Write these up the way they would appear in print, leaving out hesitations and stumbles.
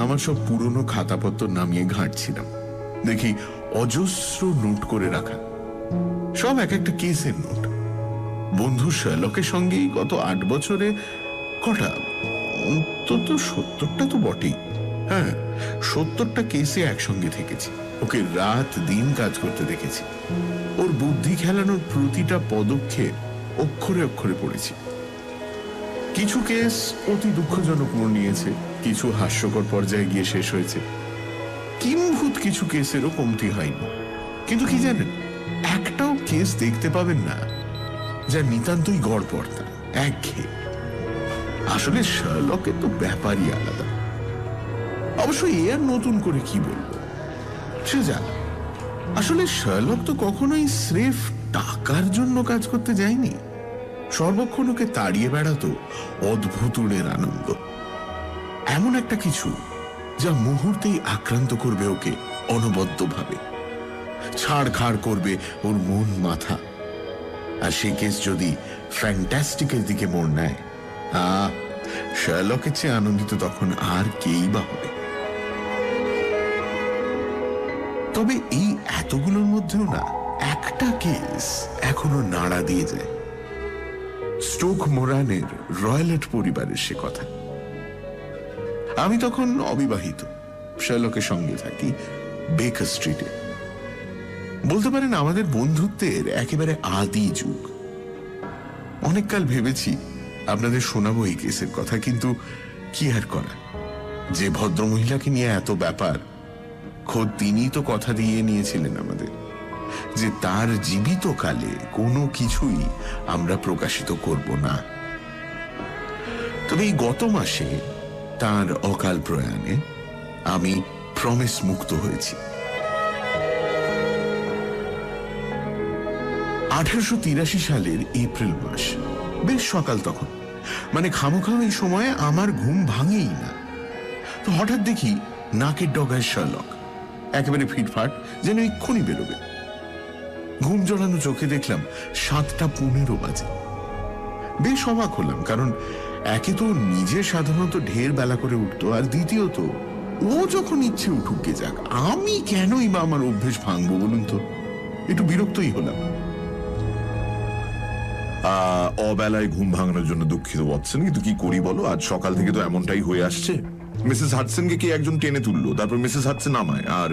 আমার সব পুরনো খাতাপত্র নামিয়ে ঘাঁটছিলাম, দেখি অজস্র নোট করে রাখা, সব এক একটা কেসের নোট। বন্ধু শার্লকের সঙ্গেই গত 8 বছরে কটা, অন্তত 70টা তো বটেই। হ্যাঁ, 70টা কেসে একসঙ্গে থেকেছি, ওকে রাত দিন কাজ করতে দেখেছি, ওর বুদ্ধি খেলানোর প্রতিটা পদক্ষেপ অক্ষরে অক্ষরে পড়েছি। কিছু কেস অতি দুঃখজনক মোড় নিয়েছে, কিছু হাস্যকর পর্যায়ে গিয়ে শেষ হয়েছে, কিম্ভূত কিছু কেসেরও কমতি হয়নি। কিন্তু কি জানেন, একটাও কেস দেখতে পাবেন না যা নিতান্তই গড়পড়তা, একঘেয়ে। আসলে শার্লকের তো ব্যাপারই আলাদা। অবশ্য এ আর নতুন করে কি বলবো, সে যা। আসলে শার্লক তো কখনোই স্রেফ টাকার জন্য কাজ করতে যায়নি, সর্বক্ষণ ওকে তাড়িয়ে বেড়াতো অদ্ভুতুড়ের আনন্দ, এমন একটা কিছু যা মুহূর্তেই আক্রান্ত করবে ওকে অনবদ্যভাবে, ছাড়খাড় করবে ওর মন মাথা। আর সেই কেস যদি ফ্যান্টাস্টিকের দিকে মোড় নেয়, শার্লকের চেয়ে আনন্দিত তখন আর কেই বা হবে। তবে এই এতগুলোর মধ্যেও না একটা কেস এখনো নাড়া দিয়ে যায়। স্টোক মোরানের রয়্যালেট পরিবারের সে কথা। আমি তখন অবিবাহিত, শার্লকের সঙ্গে থাকি বেকার স্ট্রিটে। বলতে পারেন আমাদের বন্ধুত্বের একেবারে আদি যুগ। অনেককাল ভেবেছি আপনাদের শোনাবো এই কেসের কথা, কিন্তু কি আর করা, যে ভদ্রমহিলাকে নিয়ে এত ব্যাপার, খোদ তিনিই তো কথা দিয়ে নিয়েছিলেন আমাদের যে তার জীবিত কালে কোনো কিছুই আমরা প্রকাশিত করব না। তবে এই গত মাসে তার অকাল প্রয়াণে আমি প্রমিস মুক্ত হয়েছি। 1883 সালের এপ্রিল মাস, বেশ সকাল তখন, মানে খামোখাম এই সময়ে আমার ঘুম ভাঙেই না। তো হঠাৎ দেখি নাকের ডগায় শার্লক, একেবারে ফিটফাট, যেন এক্ষুনি বেরোবে। ঘুম জড়ানো চোখে দেখলাম 7:15 বাজে। বেশ অবাক হলাম, কারণ একে তো নিজে সাধারণত ঢের বেলা করে উঠতো, আর দ্বিতীয়ত ও যখন ইচ্ছে উঠুক গে যাক, আমি কেনই বা আমার অভ্যেস ভাঙবো বলুন তো? একটু বিরক্তই হলাম। অবেলায় ঘুম ভাঙানোর জন্য দুঃখিত ওয়াটসন, কিন্তু কি করি বলো, আজ সকাল থেকে তো এমনটাই হয়ে আসছে। মিসেস হাডসনকে কি একজন টেনে তুললো, তারপর মিসেস হাডসন আমায়, আর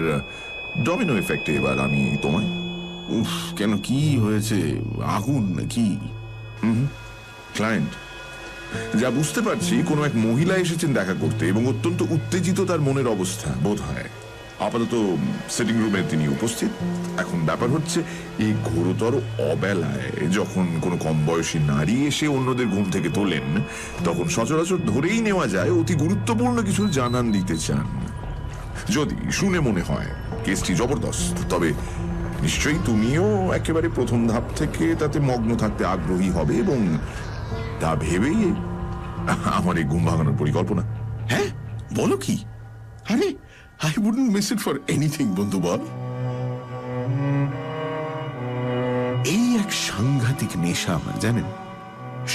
ডমিনো এফেক্টে এবার আমি তোমায়। উফ, কেন, কি হয়েছে? আগুন নাকি? ক্লায়েন্ট। যা বুঝতে পারছি, কোনো এক মহিলা এসেছেন দেখা করতে, এবং অত্যন্ত উত্তেজিত তার মনের অবস্থা বোধ হয়। আপাতত সিটিং রুমে তিনি উপস্থিত। এখন ব্যাপার হচ্ছে, এই ঘোরতর অবেলায় যখন কোনো কম বয়সী নারী এসে অন্যদের ঘুম থেকে তোলেন, তখন সচরাচর ধরেই নেওয়া যায় অতি গুরুত্বপূর্ণ কিছু জানান দিতে চান। যদি শুনে মনে হয় কেসটি জবরদস্ত, তবে নিশ্চয়ই তুমিও একেবারে প্রথম ধাপ থেকে তাতে মগ্ন থাকতে আগ্রহী হবে, এবং তা ভেবেই আমার এই ঘুম ভাঙানোর পরিকল্পনা। হ্যাঁ, বলো কি? আরে, I wouldn't miss it for anything, বন্ধু বল। এই এক সাংঘাতিক নেশা আমার, জানেন,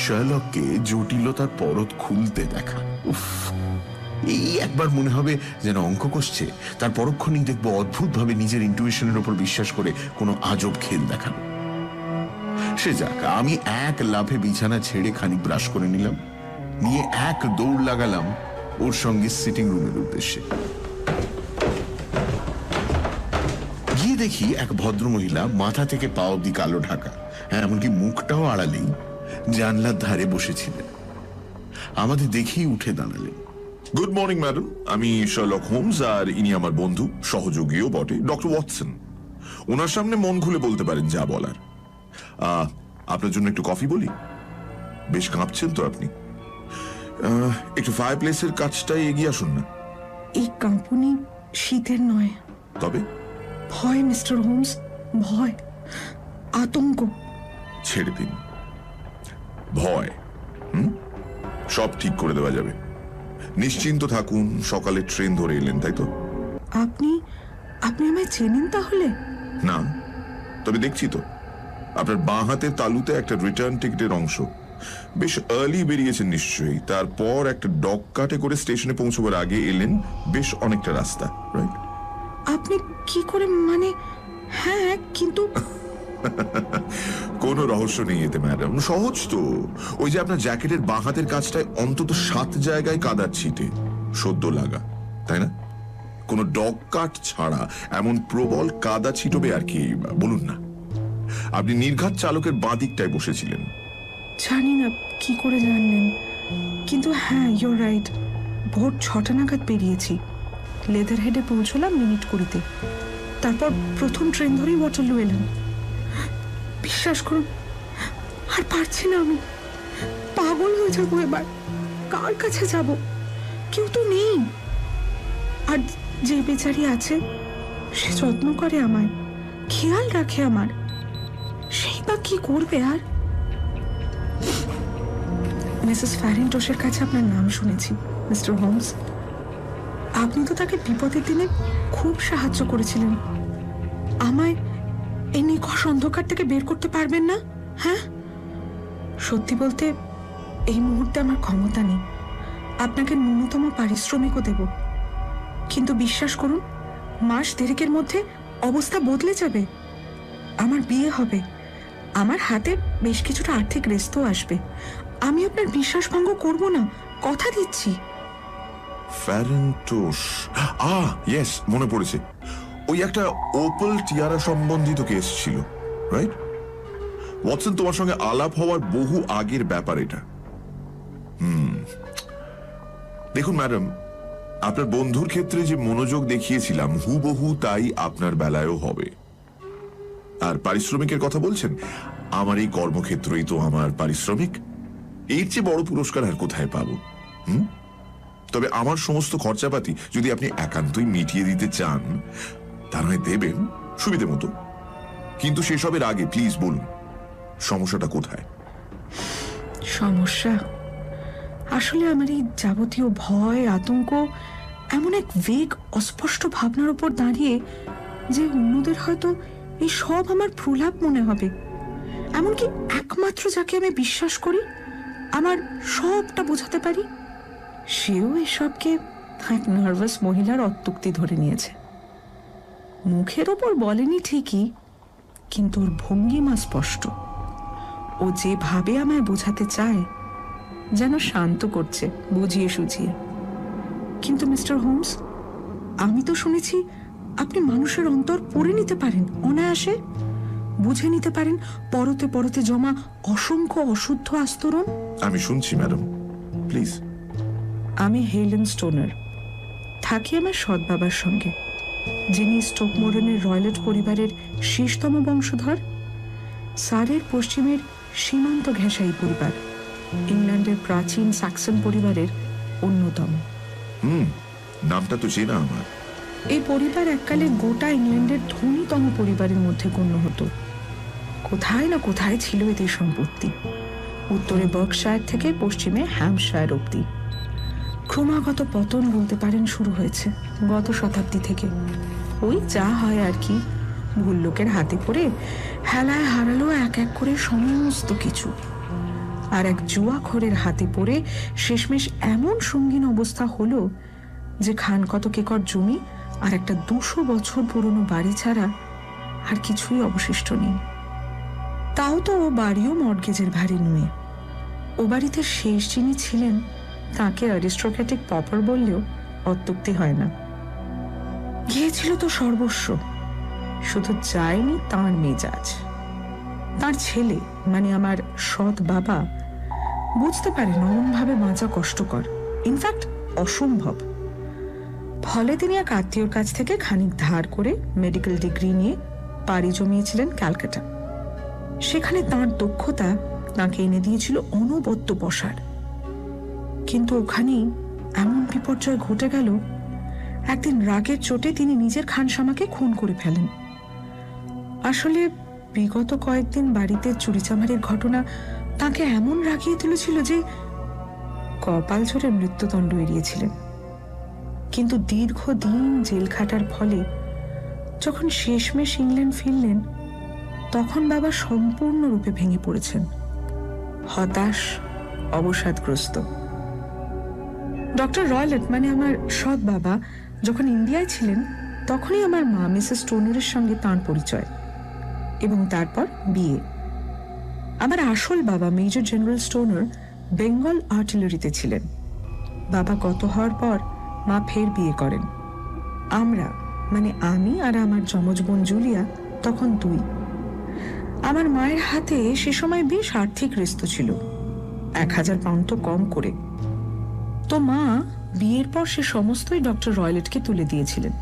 শার্লককে জটিলতার পরত খুলতে দেখা। উফ, এই একবার মনে হবে যেন অঙ্ক কষছে, তার পরক্ষণেই দেখবো অদ্ভুতভাবে নিজের ইন্টুইশনের উপর বিশ্বাস করে কোনো আজব খেল দেখানো। সে যাক, আমি এক লাফে বিছানা ছেড়ে খানিক ব্রাশ করে নিলাম, নিয়ে এক দৌড় লাগালাম ওর সঙ্গে সিটিং রুমের উদ্দেশ্যে। গিয়ে দেখি এক ভদ্রমহিলা মাথা থেকে পা অব্দি কালো ঢাকা, হ্যাঁ, এমনকি মুখটাও আড়ালেই জানলার ধারে বসেছিলেন। আমাদের দেখেই উঠে দাঁড়ালেন। গুড মর্নিং ম্যাডাম, আমি শার্লক হোমস, আর ইনি আমার বন্ধু, সহযোগীও বটে, ডক্টর ওয়াটসন। ওনার সামনে মন খুলে বলতে পারেন যা বলার। আপনার জন্য একটু কফি বলি? বেশ কাঁপছেন তো আপনি, একটু ফায়ার প্লেসের কাছটাই এগিয়ে আসুন না। এই কাঁপুনি শীতের নয়, তবে ভয় মিস্টার হোমস, ভয়, আতঙ্ক। ছেড়ে দিন ভয়, সব ঠিক করে দেওয়া যাবে। নিশ্চিন্ত থাকুন, সকালে ট্রেন ধরে এলেন, তাই তো? আপনি আপনি আমায় চেনেন তাহলে? না, তবে দেখছি তো আপনার বাঁ হাতের তালুতে একটা রিটার্ন টিকিটের অংশ। বেশ আর্লি বেরিয়েছেন নিশ্চয়ই। তারপর একটা ডগ কাটে করে স্টেশনে পৌঁছবার আগে এলেন বেশ অনেকটা রাস্তা, রাইট? আপনি কি করে মানে? হ্যাঁ, কিন্তু কোনো রহস্য নেই এতে ম্যাডাম, সহজ তো। ওই যে আপনার জ্যাকেটের বাঁ হাতের কাজটায় অন্তত 7 জায়গায় কাদার ছিটে সদ্য লাগা, তাই না? কোনো ডগ কাট ছাড়া এমন প্রবল কাদা ছিটবে আর কি বলুন না। আপনি নির্ঘাত চালকের বাঁ দিকটায় বসেছিলেন। জানি না কি করে জানলেন, কিন্তু হ্যাঁ, ইউর রাইট। ভোর 6টা নাগাদ বেরিয়েছি। লেদার হেডে পৌঁছলাম মিনিট 20-তে। তারপর প্রথম ট্রেন ধরেই ওয়াটারলু এলাম। বিশ্বাস করুন, আর পারছি না, আমি পাগল হয়ে যাবো এবার। কার কাছে যাব? কেউ তো নেই। আর যে বেচারি আছে, সে যত্ন করে আমায়, খেয়াল রাখে আমার, সেই বা কি করবে আর? মিসেস ফ্যারিন্টোসের কাছে আপনার নাম শুনেছি, মিস্টার হোমস। আপনি তো তাকে বিপদের দিনে খুব সাহায্য করেছিলেন। আমায় এই নিকষ অন্ধকার থেকে বের করতে পারবেন না? হ্যাঁ, সত্যি বলতে এই মুহূর্তে আমার ক্ষমতা নেই। আপনাকে ন্যূনতম পারিশ্রমিকও দেব, কিন্তু বিশ্বাস করুন, মাস দেড়েকের মধ্যে অবস্থা বদলে যাবে। আমার বিয়ে হবে, আমার হাতে বেশ কিছুটা আর্থিক রেস্তও আসবে। আমি আপনার বিশ্বাস ভঙ্গ করব না, কথা দিচ্ছি। ফ্যারেন্টোস, ইয়েস, মনে পড়েছে। ওই একটা ওপেল টিয়ারা সম্বন্ধিত কেস ছিল, রাইট? ওয়াটসন, তোমার সঙ্গে আলাপ হওয়ার বহু আগের ব্যাপার এটা। দেখুন ম্যাডাম, আপনার বন্ধুর ক্ষেত্রে যে মনোযোগ দেখিয়েছিলাম হুবহু তাই আপনার বেলায়ও হবে। আর পারিশ্রমিকের কথা বলছেন, আমার এই কর্মক্ষেত্রই তো আমার পারিশ্রমিক। এর চেয়ে বড় পুরস্কার আর কোথায় পাবো? তবে আমার সমস্ত খরচাপাতি যদি আপনি একান্তই মিটিয়ে দিতে চান, তা নয় দেবেন সুবিধে মতো, কিন্তু সেসবের আগে প্লিজ বলুন সমস্যাটা কোথায়? সমস্যা আসলে আমার এই যাবতীয় ভয়, আতঙ্ক এমন এক ভেগ অস্পষ্ট ভাবনার উপর দাঁড়িয়ে যে অন্যদের হয়তো এই সব আমার প্রলাপ মনে হবে। এমনকি একমাত্র যাকে আমি বিশ্বাস করি, আমার সবটা বোঝাতে পারি, সেও এসবকে এক নার্ভাস মহিলার অত্যুক্তি ধরে নিয়েছে। মুখের ওপর বলেনি ঠিকই, কিন্তু ওর ভঙ্গিমা স্পষ্ট। ও যেভাবে আমায় বোঝাতে চায়, যেন শান্ত করছে বুঝিয়ে সুঝিয়ে। কিন্তু মিস্টার হোমস, আমি তো শুনেছি আপনি মানুষের অন্তর পড়ে নিতে পারেন অনায়াসে, বুঝে নিতে পারেন পরতে পরতে জমা অসংখ্য অশুদ্ধ আস্তরণ। আমি শুনছি ম্যাডাম, প্লিজ। আমি হেলেন স্টোনার, থাকি আমার সৎ বাবার সঙ্গে, যিনি স্টোকমোরনের রয়্যালট পরিবারের শেষতম বংশধর। সারের পশ্চিমের সীমান্ত ঘেঁষাই পরিবার, ইংল্যান্ডের প্রাচীন স্যাক্সন পরিবারের অন্যতম। নামটা তো চেনা আমার। এই পরিবার এককালে গোটা ইংল্যান্ডের ধনীতম পরিবারের মধ্যে গণ্য হতো। কোথায় না কোথায় ছিল এদের সম্পত্তি, উত্তরে বার্কশায়ার থেকে পশ্চিমে হ্যাম্পশায়ার অব্দি। ক্রমাগত পতন বলতে পারেন শুরু হয়েছে গত শতাব্দী থেকে। ওই যা হয় আর কি, ভুল লোকের হাতে পড়ে হেলায় হারালো এক এক করে সমস্ত কিছু। আর এক জুয়াখোরের হাতে পড়ে শেষমেশ এমন সঙ্গীন অবস্থা হলো যে খান কতক একর জমি আর একটা 200 বছর পুরনো বাড়ি ছাড়া আর কিছুই অবশিষ্ট নেই। তাও তো ও বাড়িও মর্টগেজের ভারী নুয়ে। ও বাড়িতে শেষ যিনি ছিলেন, তাকে অ্যারিস্টোক্র্যাটিক পপার বললেও অত্যুক্তি হয় না। গিয়েছিল তো সর্বস্ব, শুধু যায়নি তাঁর মেজাজ। তার ছেলে মানে আমার সৎ বাবা বুঝতে পারেন অমনভাবে বাঁচা কষ্টকর, ইনফ্যাক্ট অসম্ভব। ফলে তিনি এক আত্মীয়র কাছ থেকে খানিক ধার করে মেডিকেল ডিগ্রি নিয়ে পাড়ি জমিয়েছিলেন ক্যালকাটা। সেখানে তাঁর দক্ষতা তাঁকে এনে দিয়েছিল অনবদ্য বসার। কিন্তু ওখানেই এমন বিপর্যয় ঘটে গেল, একদিন রাগের চোটে তিনি নিজের খানসামাকে খুন করে ফেলেন। আসলে বিগত কয়েকদিন বাড়িতে চুরিচামারির ঘটনা তাকে এমন রাগিয়ে তুলেছিল যে কপাল ঝরে মৃত্যুদণ্ড এড়িয়েছিলেন। কিন্তু দীর্ঘদিন জেল খাটার ফলে যখন শেষমেশ ইংল্যান্ড ফিরলেন, তখন বাবা সম্পূর্ণরূপে ভেঙে পড়েছেন। হতাশ, অবসাদগ্রস্ত। ডক্টর রয়লেট মানে আমার সৎ বাবা যখন ইন্ডিয়ায় ছিলেন তখনই আমার মা মিসেস স্টোনারের সঙ্গে তাঁর পরিচয়, এবং তারপর বিয়ে। আমার আসল বাবা মেজর জেনারেল স্টোনার বেঙ্গল আর্টিলারিতে ছিলেন। বাবা গত হওয়ার পর মা ফের বিয়ে করেন। আমরা মানে আমি আর আমার যমজ বোন জুলিয়া তখন 2। আমার মায়ের হাতে সে সময় বেশ আর্থিক রেস্ত ছিল, 1000 পাউন্ড তো কম করে। তো মা বিয়ের পর সে সমস্তই ডক্টর রয়লেটকে তুলে দিয়েছিলেন।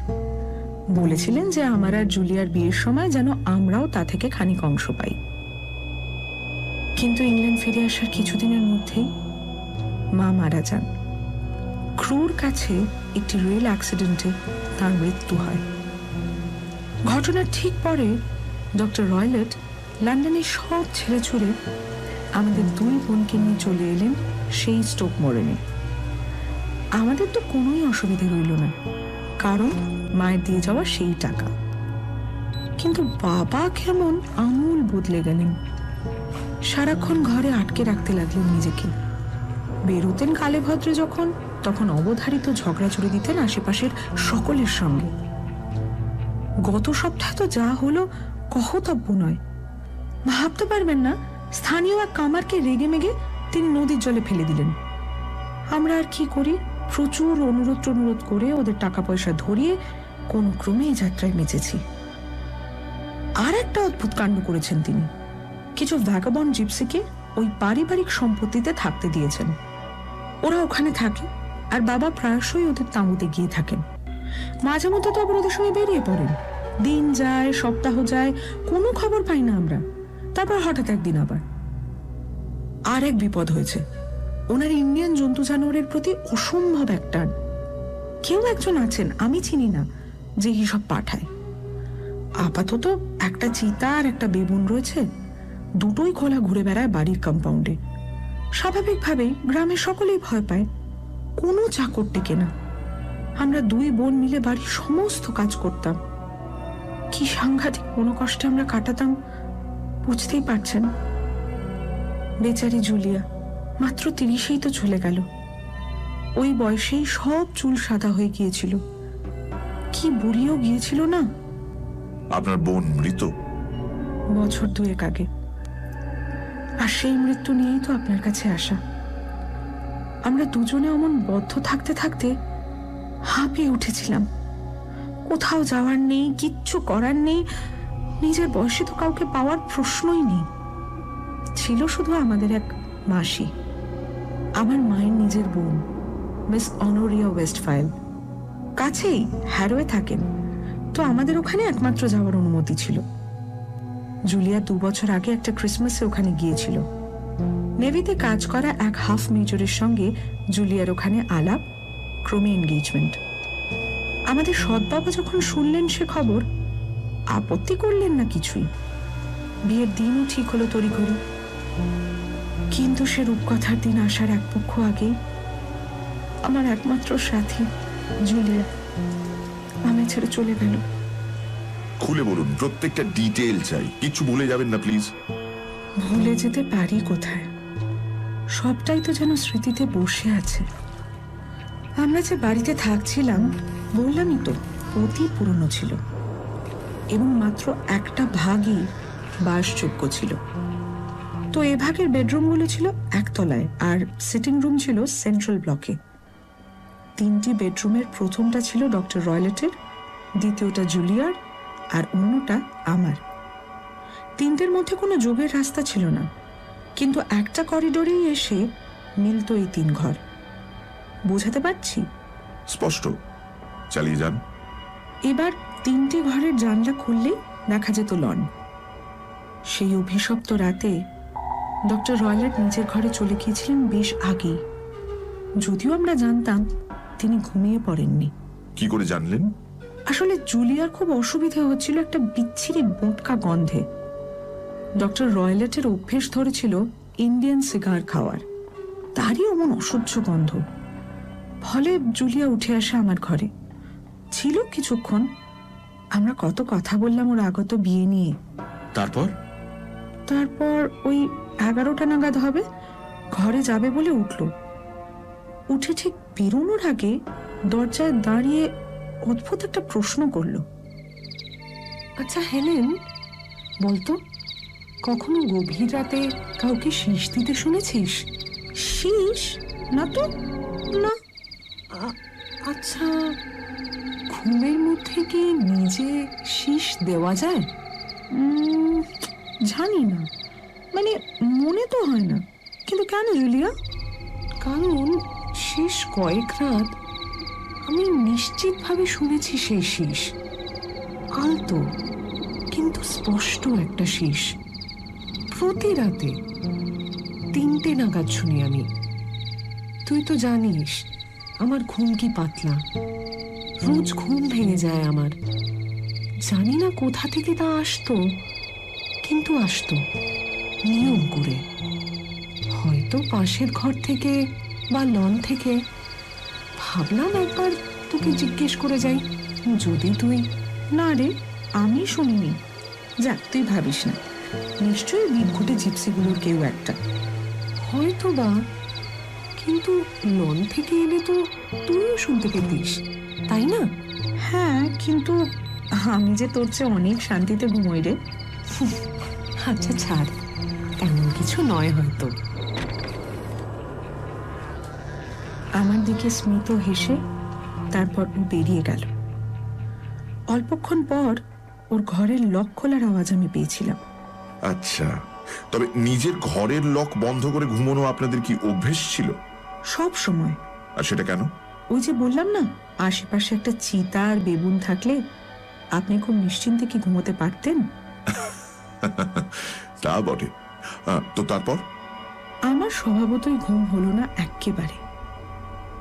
বলেছিলেন যে আমার আর জুলিয়ার বিয়ের সময় যেন আমরাও তা থেকে খানিক অংশ পাই। কিন্তু ইংল্যান্ড ফিরে আসার কিছুদিনের মধ্যেই মা মারা যান। ক্রুর কাছে একটি রেল অ্যাক্সিডেন্টে তার মৃত্যু হয়। ঘটনার ঠিক পরে ডক্টর রয়লেট লন্ডনে সব ছেড়ে ছুড়ে আমাদের 2 বোনকে নিয়ে চলে এলেন সেই স্টোক মোরেনে। আমাদের তো কোনোই অসুবিধে রইল না, কারণ মায়ের দিয়ে যাওয়া সেই টাকা। কিন্তু বাবা কেমন আমূল বদলে গেলেন। সারাক্ষণ ঘরে আটকে রাখতে লাগলেন নিজেকে। বেরোতেন কালে ভদ্রে যখন, তখন অবধারিত ঝগড়া জুড়ে দিতেন আশেপাশের সকলের সঙ্গে। গত সপ্তাহে তো যা হলো কহতব্য নয়। ভাবতে পারবেন না, স্থানীয় এক কামারকে রেগে মেগে তিনি নদীর জলে ফেলে দিলেন। আমরা আর কি করি, প্রচুর অনুরোধ করে ওদের টাকা পয়সা ধরিয়ে কোনো ক্রমে এই যাত্রায় মেচেছি। আর একটা অদ্ভুত কাণ্ড করেছেন তিনি। কিছু ভ্যাগাবন্ড জিপসিকে ওই পারিবারিক সম্পত্তিতে থাকতে দিয়েছেন। ওরা ওখানে থাকে আর বাবা প্রায়শই ওদের তাঁবুতে গিয়ে থাকেন। মাঝে মধ্যে তো আবার ওদের সঙ্গে বেরিয়ে পড়েন। দিন যায়, সপ্তাহ যায়, কোনো খবর পাই না আমরা। তারপর হঠাৎ একদিন আবার আর এক বিপদ হয়েছে। ওনার ইন্ডিয়ান জন্তু জানোয়ারের প্রতি অসম্ভব এক টান। কেউ একজন আছেন, আমি চিনি না, যে হিসব পাঠায়। আপাতত একটা চিতা আর একটা বেবুন রয়েছে, দুটোই খোলা ঘুরে বেড়ায় বাড়ির কম্পাউন্ডে। স্বাভাবিকভাবেই গ্রামের সকলেই ভয় পায়, কোনো চাকর টেকে না। আমরা 2 বোন মিলে বাড়ির সমস্ত কাজ করতাম। কি সাংঘাতিক মনোকষ্টে আমরা কাটাতাম বুঝতেই পারছেন। বেচারি জুলিয়া মাত্র 30এই তো চলে গেল। ওই বয়সেই সব চুল সাদা হয়ে গিয়েছিল, কি বুড়িও গিয়েছিল না। আপনার বোন মৃত? বছর 2 আগে। আর সেই মৃত্যু নিয়েই তো আপনার কাছে আসা। আমরা দুজনে অমন বদ্ধ থাকতে থাকতে হাঁপিয়ে উঠেছিলাম। কোথাও যাওয়ার নেই, কিচ্ছু করার নেই। নিজের বয়সে তো কাউকে পাওয়ার প্রশ্নই নেই। ছিল শুধু আমাদের এক মাসি, আমার মায়ের নিজের বোন, মিস অনোরিয়া ওয়েস্টফাইল। কাছেই হ্যারোয়ে থাকেন, তো আমাদের ওখানে একমাত্র যাওয়ার অনুমতি ছিল। জুলিয়া 2 বছর আগে একটা ক্রিসমাসে ওখানে গিয়েছিল। নেভিতে কাজ করা এক হাফ মেজরের সঙ্গে জুলিয়ার ওখানে আলাপ, ক্রমে এনগেজমেন্ট। আমাদের সৎবাবা যখন শুনলেন সে খবর, আপত্তি করলেন না কিছুই। বিয়ের দিনও ঠিক হলো তড়িঘড়ি। কিন্তু সে রূপকথার দিন আসার এক পক্ষ আগেই আমার একমাত্র সাথী জুলিয়া আমায় ছেড়ে চলে গেল। খুলে বলুন, প্রত্যেকটা ডিটেল চাই, কিছু ভুলে যাবেন না প্লিজ। ভুলে যেতে পারি কোথায়, সবটাই তো যেন স্মৃতিতে বসে আছে। আমরা যে বাড়িতে থাকছিলাম বললামই তো, অতি পুরনো ছিল এবং মাত্র একটা ভাগই বাসযোগ্য ছিল। তো এ ভাগের বেডরুমগুলো ছিল একতলায় আর সিটিং রুম ছিল সেন্ট্রাল ব্লকে। 3টি বেডরুমের প্রথমটা ছিল ডক্টর রয়লেটের, দ্বিতীয়টা জুলিয়ার আর অন্যটা আমার। 3টের মধ্যে কোনো যোগের রাস্তা ছিল না, কিন্তু একটা করিডোরেই এসে মিলত এই 3 ঘর। বোঝাতে পারছি? স্পষ্ট, চালিয়ে যান। এবার 3টে ঘরের জানলা খুললেই দেখা যেত লন। সেই অভিশপ্ত রাতে ডক্টর রয়লেট নিজের ঘরে চলে গিয়েছিলেন বেশ আগেই, যদিও আমরা জানতাম তিনি ঘুমিয়ে পড়েননি। কি করে জানলেন? আসলে জুলিয়ার খুব অসুবিধা হচ্ছিল একটা বিচ্ছিরি বোটকা গন্ধে। ডক্টর রয়লেটের অভ্যেস ধরেছিল ইন্ডিয়ান সিগার খাওয়ার, তারই অমন অসহ্য গন্ধ। ফলে জুলিয়া উঠে আসে আমার ঘরে। ছিল কিছুক্ষণ, আমরা কত কথা বললাম ওর আগত বিয়ে নিয়ে। তারপর তারপর ওই 11টা নাগাদ হবে, ঘরে যাবে বলে উঠল। উঠে ঠিক বেরোনোর আগে দরজায় দাঁড়িয়ে অদ্ভুত একটা প্রশ্ন করলো। আচ্ছা হেলেন, বলতো কখনো গভীর রাতে কাউকে শীষ দিতে শুনেছিস? শীষ? না তো, না। আচ্ছা, ঘুমের মধ্যে কি নিজে শীষ দেওয়া যায়? জানি না, মানে মনে তো হয় না। কিন্তু কেন জুলিয়া? কারণ শেষ কয়েক রাত আমি নিশ্চিতভাবে শুনেছি সেই শীষ। আলতো কিন্তু স্পষ্ট একটা শীষ। প্রতি রাতে 3টে নাগাদ শুনি আমি। তুই তো জানিস আমার ঘুম কি পাতলা, রোজ ঘুম ভেঙে যায় আমার। জানি না কোথা থেকে তা আসতো, কিন্তু আসতো নিয়ম করে। হয়তো পাশের ঘর থেকে বা লন থেকে। ভাবলাম একবার তোকে জিজ্ঞেস করে যাই, যদি তুই। না রে, আমি শুনিনি। যাক, তুই ভাবিস না, নিশ্চয়ই বিদঘুটে জিপসিগুলোর কেউ একটা। হয়তো বা, কিন্তু লন থেকে এলে তো তুইও শুনতে পেতিস, তাই না? হ্যাঁ, কিন্তু আমি যে তোর চেয়ে অনেক শান্তিতে ঘুমোই রে। আচ্ছা ছাড়, এমন কিছু নয় হয়তো। আমার দিকে স্মিত হেসে তারপর ও বেরিয়ে গেল। অল্পক্ষণ পর ওর ঘরের লক খোলার আওয়াজ আমি পেয়েছিলাম। আচ্ছা, তবে নিজের ঘরের লক বন্ধ করে ঘুমানো আপনাদের কি অভ্যেস ছিল? সব সময়। আর সেটা কেন? ওই যে বললাম না, আশেপাশে একটা চিতা আর বেবুন থাকলে আপনি খুব নিশ্চিন্তে কি ঘুমোতে পারতেন। তা বটে। তো তারপর? আমার স্বভাবতই ঘুম হলো না একেবারে।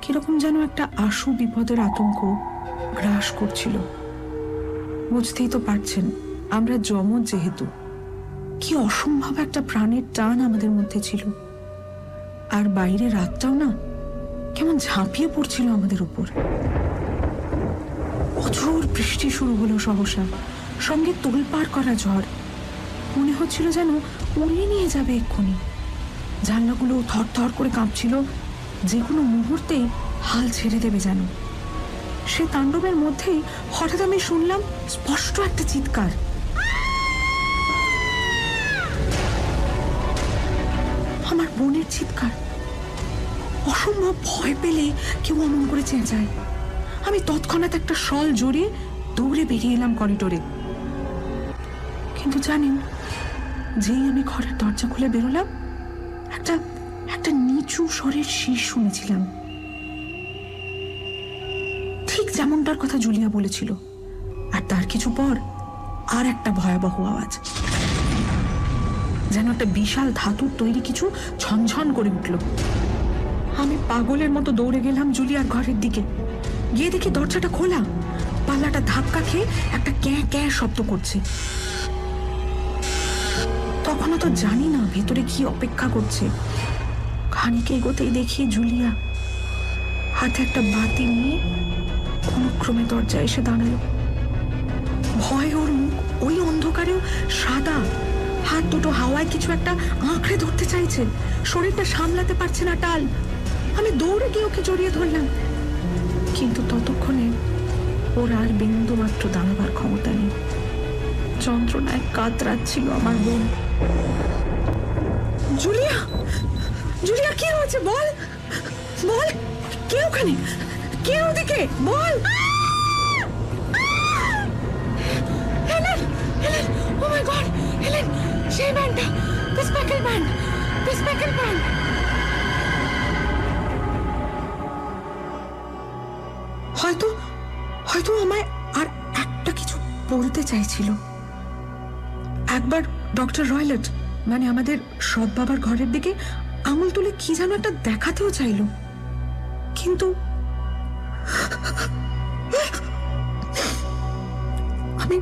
কিরকম যেন একটা আশু বিপদের আতঙ্ক গ্রাস করছিল। বুঝতেই তো পারছেন, আমরা যমজ যেহেতু, কি অসম্ভব একটা প্রাণের টান আমাদের মধ্যে ছিল। আর বাইরে রাতটাও না কেমন ঝাঁপিয়ে পড়ছিল আমাদের উপর। অঝোর বৃষ্টি শুরু হলো সহসা, সঙ্গে তোলপাড় করা ঝড়। মনে হচ্ছিল যেন উড়িয়ে নিয়ে যাবে এক্ষুনি। জানলাগুলো থরথর করে কাঁপছিল, যে কোনো মুহূর্তেই হাল ছেড়ে দেবে যেন। সে তাণ্ডবের মধ্যেই হঠাৎ আমি শুনলাম স্পষ্ট একটা চিৎকার। আমার বোনের চিৎকার। অসম্ভব ভয় পেলে কেউ অমন করে চেঁচায়। আমি তৎক্ষণাৎ একটা শল জড়িয়ে দৌড়ে বেরিয়ে এলাম করিডোরে। কিন্তু জানেন, যেই আমি ঘরের দরজা খুলে বেরোলাম, একটা একটা নিচু স্বরের শীষ শুনেছিলাম, ঠিক যেমনটার কথা জুলিয়া বলেছিল। আর তার কিছু পর আর একটা ভয়াবহ আওয়াজ, যেন একটা বিশাল ধাতুর তৈরি কিছু ঝনঝন করে উঠল। আমি পাগলের মতো দৌড়ে গেলাম জুলিয়ার ঘরের দিকে। গিয়ে দেখি দরজাটা খোলা, পাল্লাটা ধাক্কা খেয়ে একটা ক্যাঁ ক্যাঁ শব্দ করছে। তখনও তো জানি না ভেতরে কি অপেক্ষা করছে। খানিক এগোতেই দেখি জুলিয়া হাতে একটা বাতি নিয়ে কোনক্রমে দরজায় এসে দাঁড়ালো। ভয় ওর মুখ ওই অন্ধকারেও সাদা, হাত দুটো হাওয়ায় কিছু একটা আঁকড়ে ধরতে চাইছে, শরীরটা সামলাতে পারছে না টাল। আমি দৌড়ে গিয়ে ওকে জড়িয়ে ধরলাম, কিন্তু ততক্ষণে ওর আর বিন্দু মাত্র দাঁড়াবার ক্ষমতা নেই। যন্ত্রণায় কাতরাচ্ছিল আমার বোন। জুলিয়া, জুলিয়া, কি হয়েছে বল, বল, কে ওখানে, কে ওদিকে, বল। Helen, Helen, oh my god, Helen, সেই ম্যানটা, the speckle man, the speckle man. হয়তো হয়তো আমায় আর একটা কিছু বলতে চাইছিল। একবার ডক্টর রয়লেট, মানে আমাদের সৎ বাবার ঘরের দিকে আঙুল তুলে কি যেন একটা দেখাতেও চাইল, কিন্তু আমি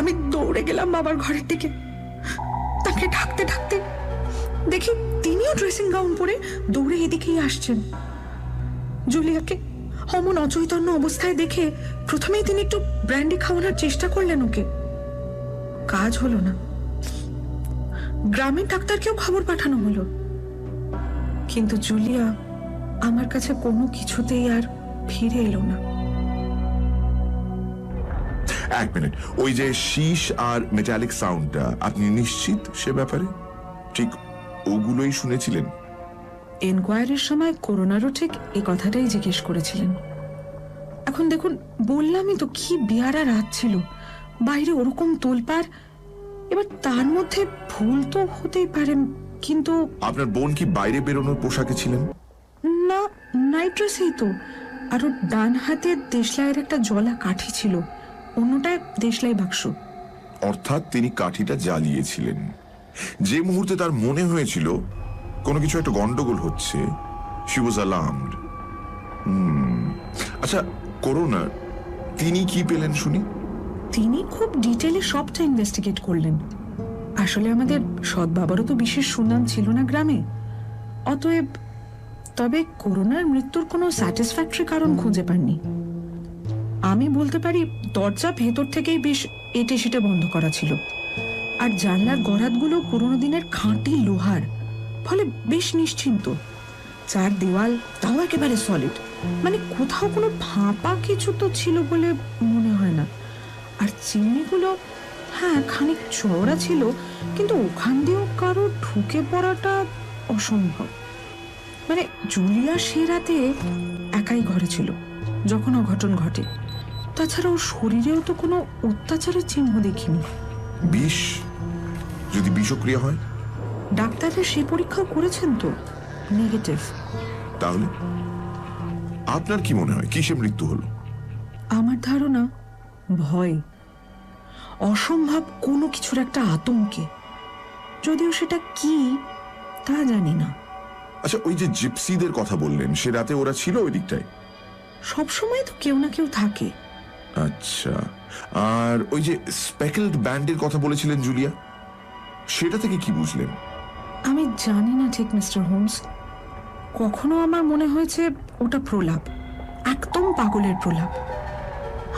আমি দৌড়ে গেলাম বাবার ঘরের দিকে। তাকে ঢাকতে ঢাকতে দেখি তিনিও ড্রেসিং গাউন পরে দৌড়ে এদিকেই আসছেন। জুলিয়াকে অমন অচৈতন্য অবস্থায় দেখে প্রথমেই তিনি একটু ব্র্যান্ডি খাওয়ানোর চেষ্টা করলেন ওকে। কাজ হলো না। গ্রামের ডাক্তারকেও খবর পাঠানো হলো, কিন্তু জুলিয়া আমার কাছে কোনো কিছুতেই আর ফিরে এলো না। এক মিনিট, ওই যে শীষ আর মেটালিক সাউন্ডটা, আপনি নিশ্চিত সে ব্যাপারে? ঠিক ওগুলোই শুনেছিলেন? এনকোয়ারির সময় করোনারও ঠিক এই কথাটাই জিজ্ঞেস করেছিলেন। এখন দেখুন, বললামই তো কি বেয়ারা রাত ছিল, বাইরে ওরকম তোলপাড়, এবার তার মধ্যে ভুল তো হতেই পারে, কিন্তু আপনার বোন কি বাইরে বেরোনোর পোশাকে ছিলেন? না, নাইট ড্রেসেই তো। আর ওর ডান হাতে দেশলাইয়ের একটা জলা কাঠি ছিল, অন্যটায় দেশলাই বাক্স। অর্থাৎ তিনি কাঠিটা জ্বালিয়েছিলেন। যে মুহূর্তে তার মনে হয়েছিল কোনো কিছু একটা গন্ডগোল হচ্ছে, শি ওয়াজ অ্যালার্মড। আচ্ছা, করোনা তিনি কি পেলেন শুনি? তিনি খুব ডিটেলে সবটা ইনভেস্টিগেট করলেন। আসলে আমাদের সৎ বাবারও তো বিশেষ সুনাম ছিল না গ্রামে, অতএব তবে করোনার মৃত্যুর কোনো স্যাটিসফ্যাক্টরি কারণ খুঁজে পাননি। আমি বলতে পারি দরজা ভেতর থেকেই বেশ এটে সেটে বন্ধ করা ছিল, আর জানলার গরাদগুলো পুরোনো দিনের খাঁটি লোহার, ফলে বেশ নিশ্চিন্ত। চার দেওয়াল তাও একেবারে সলিড, মানে কোথাও কোনো ফাঁপা কিছু তো ছিল বলে মনে হয় না। আর চিমনিগুলো হ্যাঁ খানিক চওড়া ছিল, কিন্তু ওখান দিয়েও কারো ঢুকে পড়াটা অসম্ভব। মানে জুলিয়া সে রাতে একাই ঘরে ছিল যখন অঘটন ঘটে। তাছাড়া ওর শরীরেও তো কোনো অত্যাচারের চিহ্ন দেখিনি। বিষ? যদি বিষক্রিয়া হয়? ডাক্তাররা সে পরীক্ষাও করেছেন তো, নেগেটিভ। তাহলে আপনার কি মনে হয় কিসে মৃত্যু হলো? আমার ধারণা ভয়, অসম্ভব কোনো কিছুর একটা আতঙ্কে, যদিও সেটা কি তা জানি না। আচ্ছা, ওই যে জিপসিদের কথা বললেন, সে রাতে ওরা ছিল ওই দিকটায়? সবসময় তো কেউ না কেউ থাকে। আচ্ছা, আর ওই যে স্পেকেলড ব্যান্ডের কথা বলেছিলেন জুলিয়া, সেটা থেকে কি বুঝলেন? আমি জানি না ঠিক মিস্টার হোমস, কখনো আমার মনে হয়েছে ওটা প্রলাপ, একদম পাগলের প্রলাপ।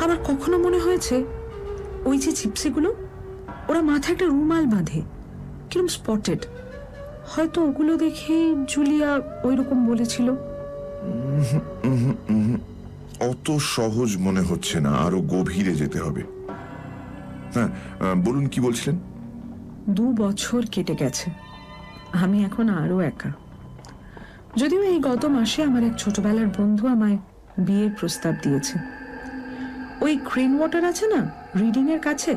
আবার কখনো মনে হয়েছে ওই যে জিপসিগুলো, ওরা মাথায় একটা রুমাল বাঁধে, কিরম স্পটেড, হয়তো ওগুলো দেখেই জুলিয়া ওই রকম বলেছিল। অত সহজ মনে হচ্ছে না, আরো গভীরে যেতে হবে। হ্যাঁ, বলুন কি বলছিলেন? 2 বছর কেটে গেছে, আমি এখন আরো একা। যদিও এই গত মাসে আমার এক ছোটবেলার বন্ধু আমায় বিয়ের প্রস্তাব দিয়েছে। ওই ক্রেন ওয়াটার আছে না রিডিং এর কাছে,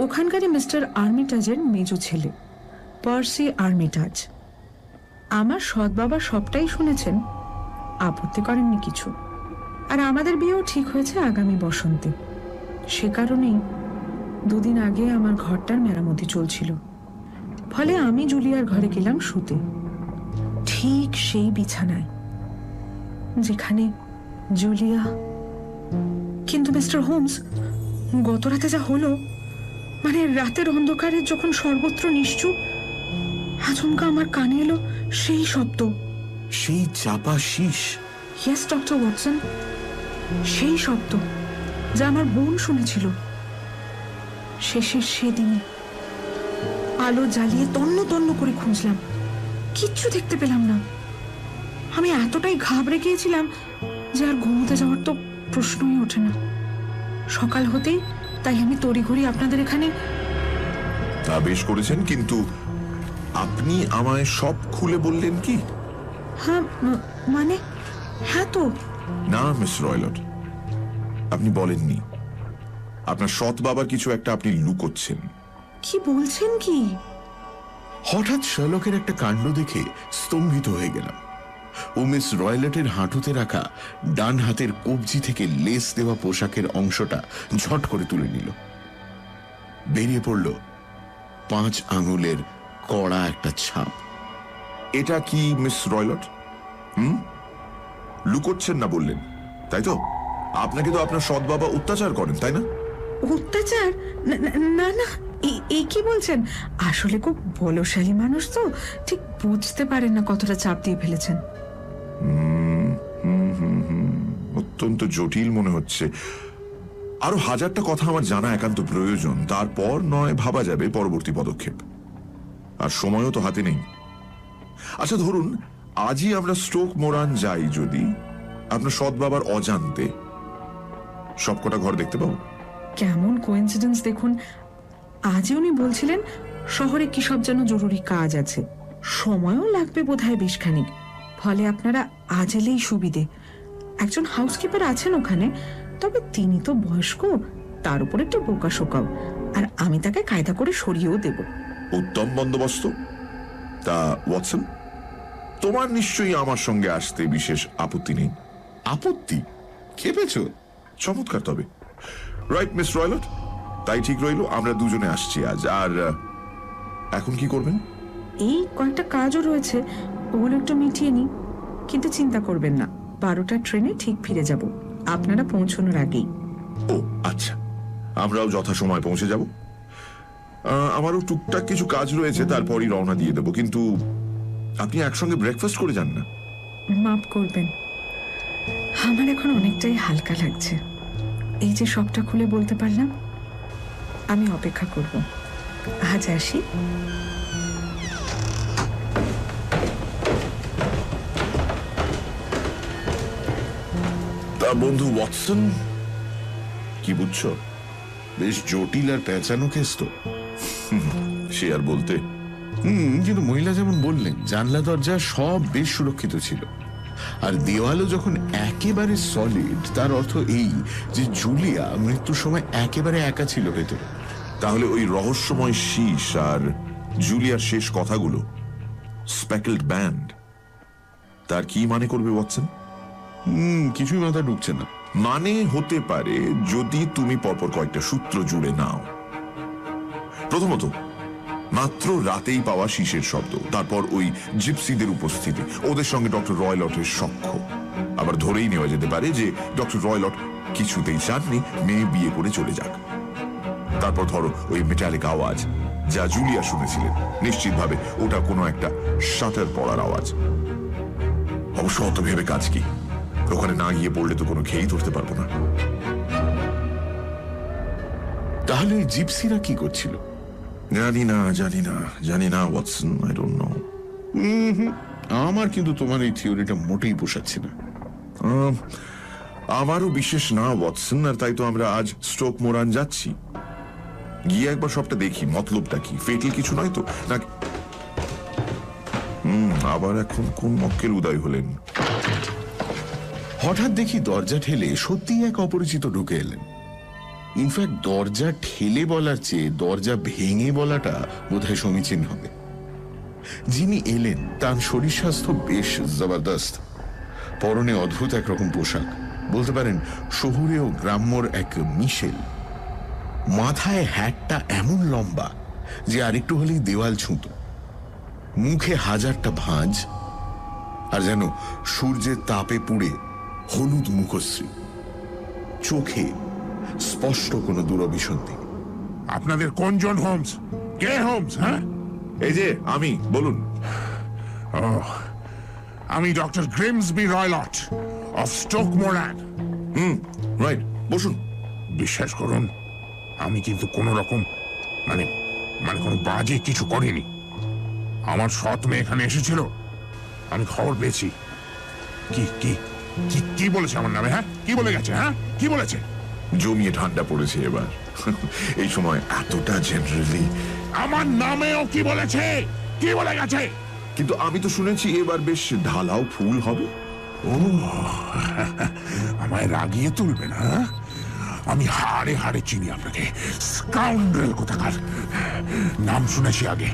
ওখানকারই মিস্টার আর্মিটাজের মেজো ছেলে, পার্সি আর্মিটাজ। আমার সৎ বাবা সবটাই শুনেছেন, আপত্তি করেননি কিছু। আর আমাদের বিয়েও ঠিক হয়েছে আগামী বসন্তে। সে কারণেই 2 দিন আগে আমার ঘরটার মেরামতি চলছিল, ফলে আমি জুলিয়ার ঘরে গেলাম শুতে, ঠিক সেই বিছানায় যেখানে জুলিয়া। কিন্তু মিস্টার হোমস, গত রাতে যা হলো, মানে রাতের অন্ধকারে যখন সর্বত্র নিশ্চুপ, আচমকা আমার কানে এলো সেই শব্দ। সেই চাপা শীষ? ইয়েস ডক্টর ওয়াটসন, সেই শব্দ যা আমার বোন শুনেছিল শেষের সেদিনে। আলো জ্বালিয়ে তন্ন তন্ন করে খুঁজলাম, কিচ্ছু দেখতে পেলাম না। আমি এতটাই ঘাবড়ে গিয়েছিলাম যে আর ঘুমোতে যাওয়ার তো প্রশ্নই ওঠে না। সকাল হতেই তাই আমি তড়িঘড়ি আপনাদের এখানে। তা বেশ করেছেন, কিন্তু আপনি আমায় সব খুলে বললেন কি? হ্যাঁ, মানে হ্যাঁ তো। না মিস রয়লট, আপনি বলেননি। আপনার সৎ বাবার কিছু একটা আপনি লুকোচ্ছেন। কি বলছেন কি? হঠাৎ শার্লকের একটা কাণ্ড দেখে স্তম্ভিত হয়ে গেলাম। ও মিস রয়লেটের হাঁটুতে রাখা ডান হাতের কবজি থেকে লেস দেওয়া পোশাকের অংশটা ঝট করে তুলে নিল। বেরিয়ে পড়ল 5 আঙুলের কড়া একটা ছাপ। এটা কি মিস রয়লট? লুকোচ্ছেন না বললেন, তাই তো? আপনাকে তো আপনার সৎ বাবা অত্যাচার করেন, তাই না? অত্যাচার? না না, এই কি বলছেন? আসলে খুব বলশালী মানুষ তো, ঠিক বুঝতে পারেন না কতটা চাপ দিয়ে ফেলেছেন। অত্যন্ত জটিল মনে হচ্ছে। আরো 1000টা কথা আমার জানা একান্ত প্রয়োজন, তারপর নয় ভাবা যাবে পরবর্তী পদক্ষেপ। আর সময়ও তো হাতে নেই। আচ্ছা ধরুন আজই আমরা স্টোক মোরান যাই, যদি আপনার সৎ বাবার অজান্তে সবকটা ঘর দেখতে পাবো। কেমন কোইন্সিডেন্স দেখুন, আজই উনি বলছিলেন শহরে কি সব যেন জরুরি কাজ আছে, সময়ও লাগবে বোধহয় বেশ খানিক, ফলে আপনারা আজ এলেই সুবিধে। একজন হাউসকিপার আছেন ওখানে, তবে তিনি তো বয়স্ক, তার উপর একটু বোকা শোকাও, আর আমি তাকে কায়দা করে সরিয়েও দেব। উত্তম বন্দোবস্ত। তা ওয়াটসন, তোমার নিশ্চয়ই আমার সঙ্গে আসতে বিশেষ আপত্তি নেই? আপত্তি? খেপেছ? চমৎকার। তবে রাইট মিস রয়লট, তাই ঠিক রইল, আমরা দুজনে আসছি আজ। আর এখন কি করবেন? এই কয়েকটা কাজও রয়েছে, ওগুলো একটু মিটিয়ে নি, কিন্তু চিন্তা করবেন না, 12টার ট্রেনে ঠিক ফিরে যাব, আপনারা পৌঁছানোর আগেই। ও আচ্ছা, আমরাও যথাসময় পৌঁছে যাব। আমারও টুকটাক কিছু কাজ রয়েছে, তারপরই রওনা দিয়ে দেবো। কিন্তু আপনি একসঙ্গে ব্রেকফাস্ট করে যান না? মাফ করবেন, আমার এখন অনেকটাই হালকা লাগছে। এই যে সবটা খুলে বলতে পারলাম, আমি অপেক্ষা করব। আজ আসি। তা বন্ধু ওয়াটসন, কি বুঝছো? বেশ জটিল আর পেঁচানো কেস তো। সে আর বলতে। কিন্তু মহিলা যেমন বললেন, জানলা দরজা সব বেশ সুরক্ষিত ছিল, আর দেওয়ালও যখন একেবারে সলিড, তার অর্থ এই যে জুলিয়া মৃত্যুর সময় একেবারে একা ছিল ভেতরে। তাহলে ওই রহস্যময় শীষ আর জুলিয়ার শেষ কথাগুলো, স্পেকলড ব্যান্ড, তার কি মানে করবে ওয়াটসন? কিছুই মাথা ঢুকছে না। মানে হতে পারে যদি তুমি পরপর কয়েকটা সূত্র জুড়ে নাও। প্রথমত, মাত্র রাতেই পাওয়া শীষের শব্দ, তারপর ওই জিপসিদের উপস্থিতি, ওদের সঙ্গে ডক্টর রয়লটের সখ্য। আবার ধরেই নেওয়া যেতে পারে যে ডক্টর রয়লট কিছুতেই চাননি মেয়ে বিয়ে করে চলে যাক। তারপর ধরো ওই মেটালিক আওয়াজ যা জুলিয়া শুনেছিলেন, নিশ্চিতভাবে ওটা কোনো একটা শাটার পড়ার আওয়াজ। অবশ্য অত ভেবে কাজ কি, ওখানে না গিয়ে পড়লে তো কোনো খেয়েই ধরতে পারবো না। তাহলে ওই জিপসিরা কি করছিল? জানি না ওয়াটসন, আই ডোন্ট নো। আমার কিন্তু তোমার এই থিওরিটা মোটেই পোষাচ্ছে না। আমারও বিশেষ না ওয়াটসন, আর তাই তো আমরা আজ স্টোক মোরান যাচ্ছি। গিয়ে একবার সবটা দেখি, মতলবটা কি, ফেটল কিছু নয় তো নাকি? আবার এখন কোন মক্কেল উদয় হলেন? হঠাৎ দেখি দরজা ঠেলে সত্যি এক অপরিচিত ঢুকে এলেন। ইনফ্যাক্ট দরজা ঠেলে বলার চেয়ে দরজা ভেঙে বলাটা বোধহয় সমীচীন হবে। যিনি এলেন তার শরীর স্বাস্থ্য বেশ জবরদস্ত, পরনে অদ্ভুত একরকম পোশাক, বলতে পারেন শহুরে ও গ্রাম্যর এক মিশেল। মাথায় হ্যাটটা এমন লম্বা যে আরেকটু হলেই দেওয়াল ছুঁতো, মুখে হাজারটা ভাঁজ, আর যেন সূর্যের তাপে পুড়ে হলুদ মুখশ্রী, চোখে স্পষ্ট কোনো দুরভিসন্ধি। আপনাদের কোনজন হোমস? কে হোমস? হ্যাঁ, এই যে আমি, বলুন। আমি doctor Grimesby Roylott of Stoke Moran. Right, বসুন। বিশ্বাস করুন, আমি কিন্তু কোনো রকম মানে কোনো বাজে কিছু করিনি। আমার সৎ মেয়ে এখানে এসেছিল, আমি খবর পেয়েছি। কি কি কি কি বলেছে আমার নামে? হ্যাঁ, কি বলে গেছে? হ্যাঁ, কি বলেছে? জমিয়ে ঠান্ডা পড়েছে এবার, এই সময় এতটা জেনারেলি। আমার নামেও কি বলেছে? কি বলে গেছে? কিন্তু আমি তো শুনেছি এবার বেশ ঢালাও ফুল হবে। ও, আমায় রাগিয়ে তুলবে না? আমি হাড়ে হাড়ে চিনি আপনাকে, স্কাউন্ড্রেল কোথাকার। নাম শুনেছি আগে,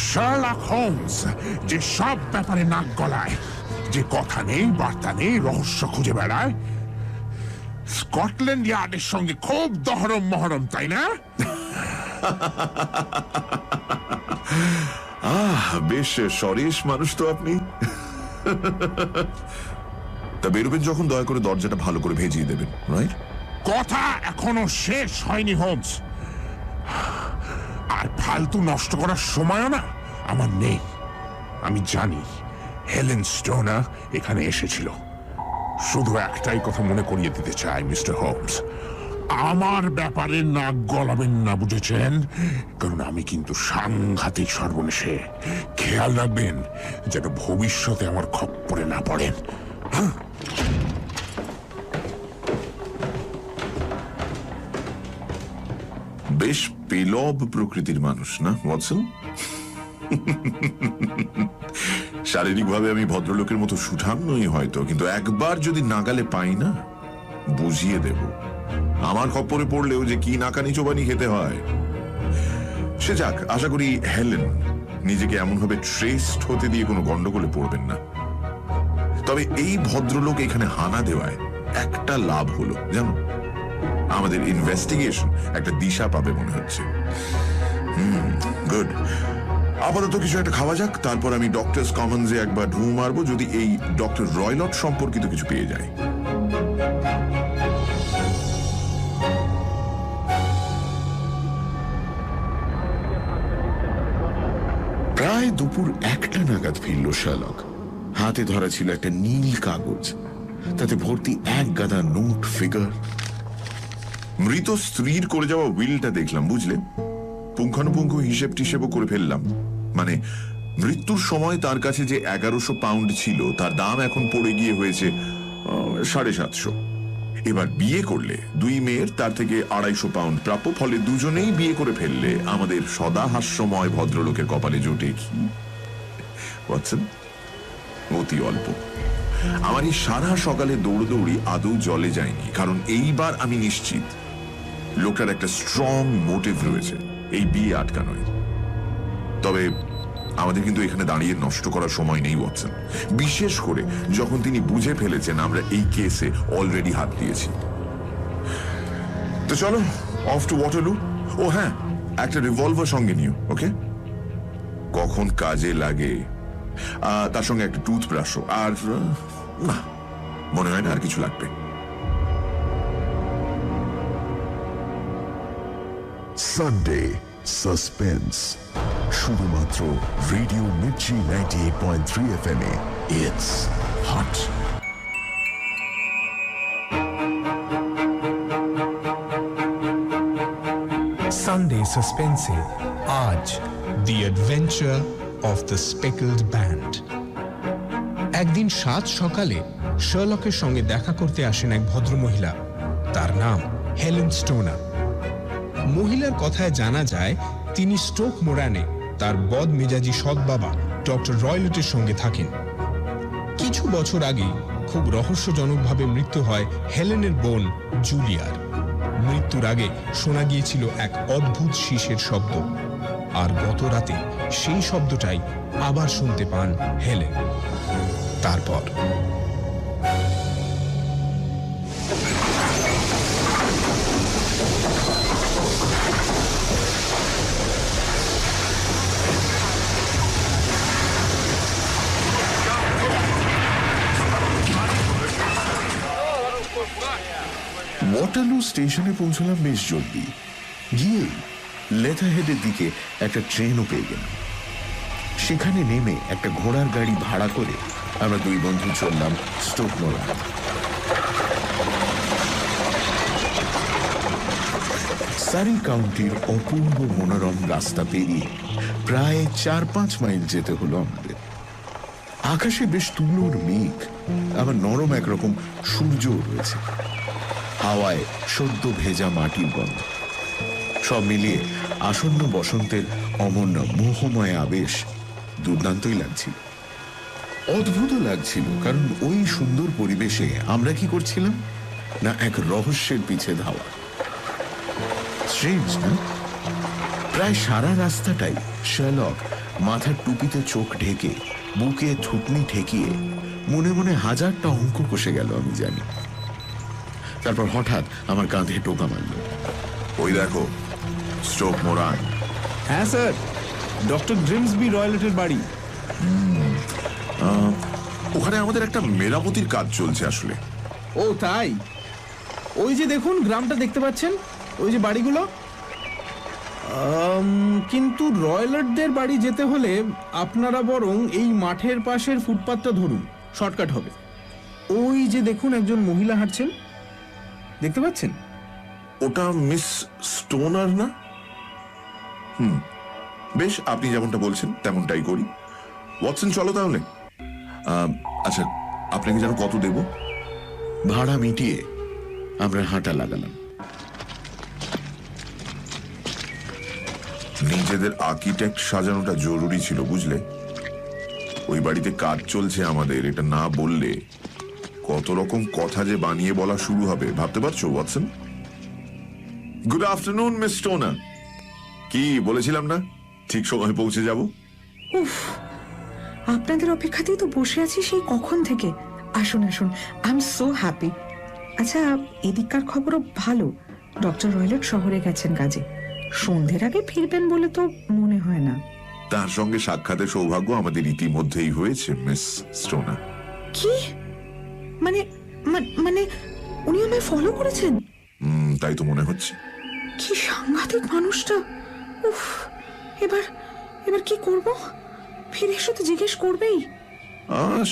শার্লক হোমস, যে সব ব্যাপারে নাক গলায়, যে কথা নেই বার্তা নেই, রহস্য খুঁজে বেড়ায়। স্কটল্যান্ড ইয়ার্ডের সঙ্গে খুব দহরম মহরম, তাই না? বেশ সরেশ মানুষ তো আপনি। তা বেরোবেন যখন দয়া করে দরজাটা ভালো করে ভেজিয়ে দেবেন, রাইট? কথা এখনো শেষ হয়নি হোমস, আর ফালতু নষ্ট করার সময়ও না আমার নেই। আমি জানি হেলেন স্টোনার এখানে এসেছিল। শুধু একটাই কথা মনে করিয়ে দিতে চাই মিস্টার হোমস, আমার ব্যাপারে নাক গলাবেন না, বুঝেছেন? কারণ আমি কিন্তু সাংঘাতিক সর্বনেশে। খেয়াল রাখবেন যেন ভবিষ্যতে আমার খপ্পরে না পড়েন। বেশ পেলব প্রকৃতির মানুষ না ওয়াটসন? শারীরিকভাবে আমি ভদ্রলোকের মতো সুঠাম নই হয়তো, কিন্তু একবার যদি নাগালে পাই না, বুঝিয়ে দেব আমার খপ্পরে পড়লেও যে কি নাকানি চোবানি খেতে হয়। সে যাক, আশা করি হেলেন নিজেকে এমনভাবে ট্রেসড হতে দিয়ে কোনো গন্ডগোলে পড়বেন না। তবে এই ভদ্রলোক এখানে হানা দেওয়ায় একটা লাভ হলো জানো, আমাদের ইনভেস্টিগেশন একটা দিশা পাবে মনে হচ্ছে। গুড। আপাতত কিছু একটা খাওয়া যাক, তারপর আমি ডক্টরস কমন্সে একবার ঢু মারবো, যদি এই ডক্টর রয়লট সম্পর্কিত কিছু পেয়ে যায়। প্রায় দুপুর 1টা নাগাদ ফিরল শার্লক। হাতে ধরা ছিল একটা নীল কাগজ, তাতে ভর্তি এক গাদা নোট, ফিগার। মৃত স্ত্রীর করে যাওয়া উইলটা দেখলাম, বুঝলে? পুঙ্খানুপুঙ্খ হিসেব টিসেবও করে ফেললাম। মানে মৃত্যুর সময় তার কাছে যে 1100 পাউন্ড ছিল, তার দাম এখন পড়ে গিয়ে হয়েছে 750। এবার বিয়ে করলে 2 মেয়ের তার থেকে 250 পাউন্ড প্রাপ্য। ফলে দুজনেই বিয়ে করে ফেললে আমাদের সদা হাস্যময় ভদ্রলোকের কপালে জোটে কি ওয়াটসন? অতি অল্প। আমার এই সারা সকালে দৌড়দৌড়ি আদৌ জলে যায়নি, কারণ এইবার আমি নিশ্চিত লোকটার একটা স্ট্রং মোটিভ রয়েছে এই বিয়ে আটকানোয়। তবে আমাদের কিন্তু এখানে দাঁড়িয়ে নষ্ট করার সময় নেই ওয়াটসন, বিশেষ করে যখন তিনি বুঝে ফেলেছেন আমরা এই কেসে অলরেডি হাত দিয়েছি। তো চলো, অফ টু ওয়াটারলু। ও হ্যাঁ, একটা রিভলভার সঙ্গে নিও, ওকে? কখন কাজে লাগে। তার সঙ্গে একটা টুথব্রাশও। আর না, মনে হয় না আর কিছু লাগবে। সানডে সাসপেন্স, শুধুমাত্র রেডিও মির্চি 98.3 FM এ। It's hot. সানডে সাসপেন্সে আজ the adventure of the speckled band. একদিন সাত সকালে শার্লকের সঙ্গে দেখা করতে আসেন এক ভদ্রমহিলা। তার নাম হেলেন স্টোনার। মহিলার কথায় জানা যায় তিনি স্টোক মোরানে তার বদমেজাজি সৎ বাবা ডক্টর রয়লটের সঙ্গে থাকেন। কিছু বছর আগে খুব রহস্যজনকভাবে মৃত্যু হয় হেলেনের বোন জুলিয়ার। মৃত্যুর আগে শোনা গিয়েছিল এক অদ্ভুত শীষের শব্দ, আর গত রাতে সেই শব্দটাই আবার শুনতে পান হেলেন। তারপর ওয়াটারলু স্টেশনে পৌঁছলাম বেশ জলদি। গিয়ে লেথারহেডের দিকে একটা ট্রেনও পেয়ে গেলাম। সেখানে নেমে একটা ঘোড়ার গাড়ি ভাড়া করে আমরা দুই বন্ধু চললাম স্টোক মোরান। সারি কাউন্টির অপূর্ব মনোরম রাস্তা পেরিয়ে প্রায় 4-5 মাইল যেতে হলো আমাদের। আকাশে বেশ তুলোর মেঘ, আবার নরম একরকম সূর্য রয়েছে। হাওয়ায় সদ্য ভেজা মাটির গন্ধ। সব মিলিয়ে আসন্ন বসন্তের অমন্য মোহময় আবেশ দুর্দান্তই লাগছিল। অদ্ভুত লাগছিল, কারণ ওই সুন্দর পরিবেশে আমরা কি করছিলাম না এক রহস্যের পিছে ধাওয়া। স্ট্রেঞ্জ না? প্রায় সারা রাস্তাটাই শার্লক মাথার টুপিতে চোখ ঢেকে, বুকে থুতনি ঠেকিয়ে মনে মনে হাজারটা অঙ্ক কষে গেল আমি জানি। তারপর হঠাৎ আমার কাঁধে টোকা মারল। ওই দেখো, স্টোক মোরান। হ্যাঁ স্যার, ডক্টর গ্রিমসবি রয়লেটের বাড়ি। ওখানে আমাদের একটা মেরামতির কাজ চলছে আসলে। ও তাই? ওই যে দেখুন গ্রামটা দেখতে পাচ্ছেন, ওই যে বাড়িগুলো। কিন্তু রয়লেটদের বাড়ি যেতে হলে আপনারা বরং এই মাঠের পাশের ফুটপাতটা ধরুন, শর্টকাট হবে। ওই যে দেখুন একজন মহিলা হাঁটছেন, দেখতে পাচ্ছেন? ওটা মিস স্টোনার না? বেশ, আপনি যেমনটা বলছেন তেমনটাই করি। ওয়াটসন, চলো তাহলে। আচ্ছা, আপনাকে যেন কত দেব? ভাড়া মিটিয়ে আমরা হাঁটা লাগালাম। নিজেদের আর্কিটেক্ট সাজানোটা জরুরি ছিল, বুঝলে? ওই বাড়িতে কাজ চলছে আমাদের, এটা না বললে কত রকম কথা যে বানিয়ে বলা শুরু হবে, ভাবতে পারছো Watson? Good afternoon miss stoner. কি বলেছিলাম না ঠিক সময় পৌঁছে যাব? উফ, আপনাদের অপেক্ষাতেই তো বসে আছি সেই কখন থেকে। আসুন আসুন, আই এম সো হ্যাপি। আচ্ছা, এদিককার খবরও ভালো। ডক্টর রয়লেট শহরে গেছেন কাজে, সন্ধ্যের আগে ফিরবেন বলে তো মনে হয় না। তার সঙ্গে সাক্ষাতের সৌভাগ্য আমাদের ইতিমধ্যেই হয়েছে মিস স্টোনার। কি মানে মানে উনি আমায় ফলো করেছেন? তাই তো মনে হচ্ছে। কি সাংঘাতিক মানুষটা! উফ, এবার এবার কি করব? ফিরে এসে তো জিজ্ঞেস করবেই।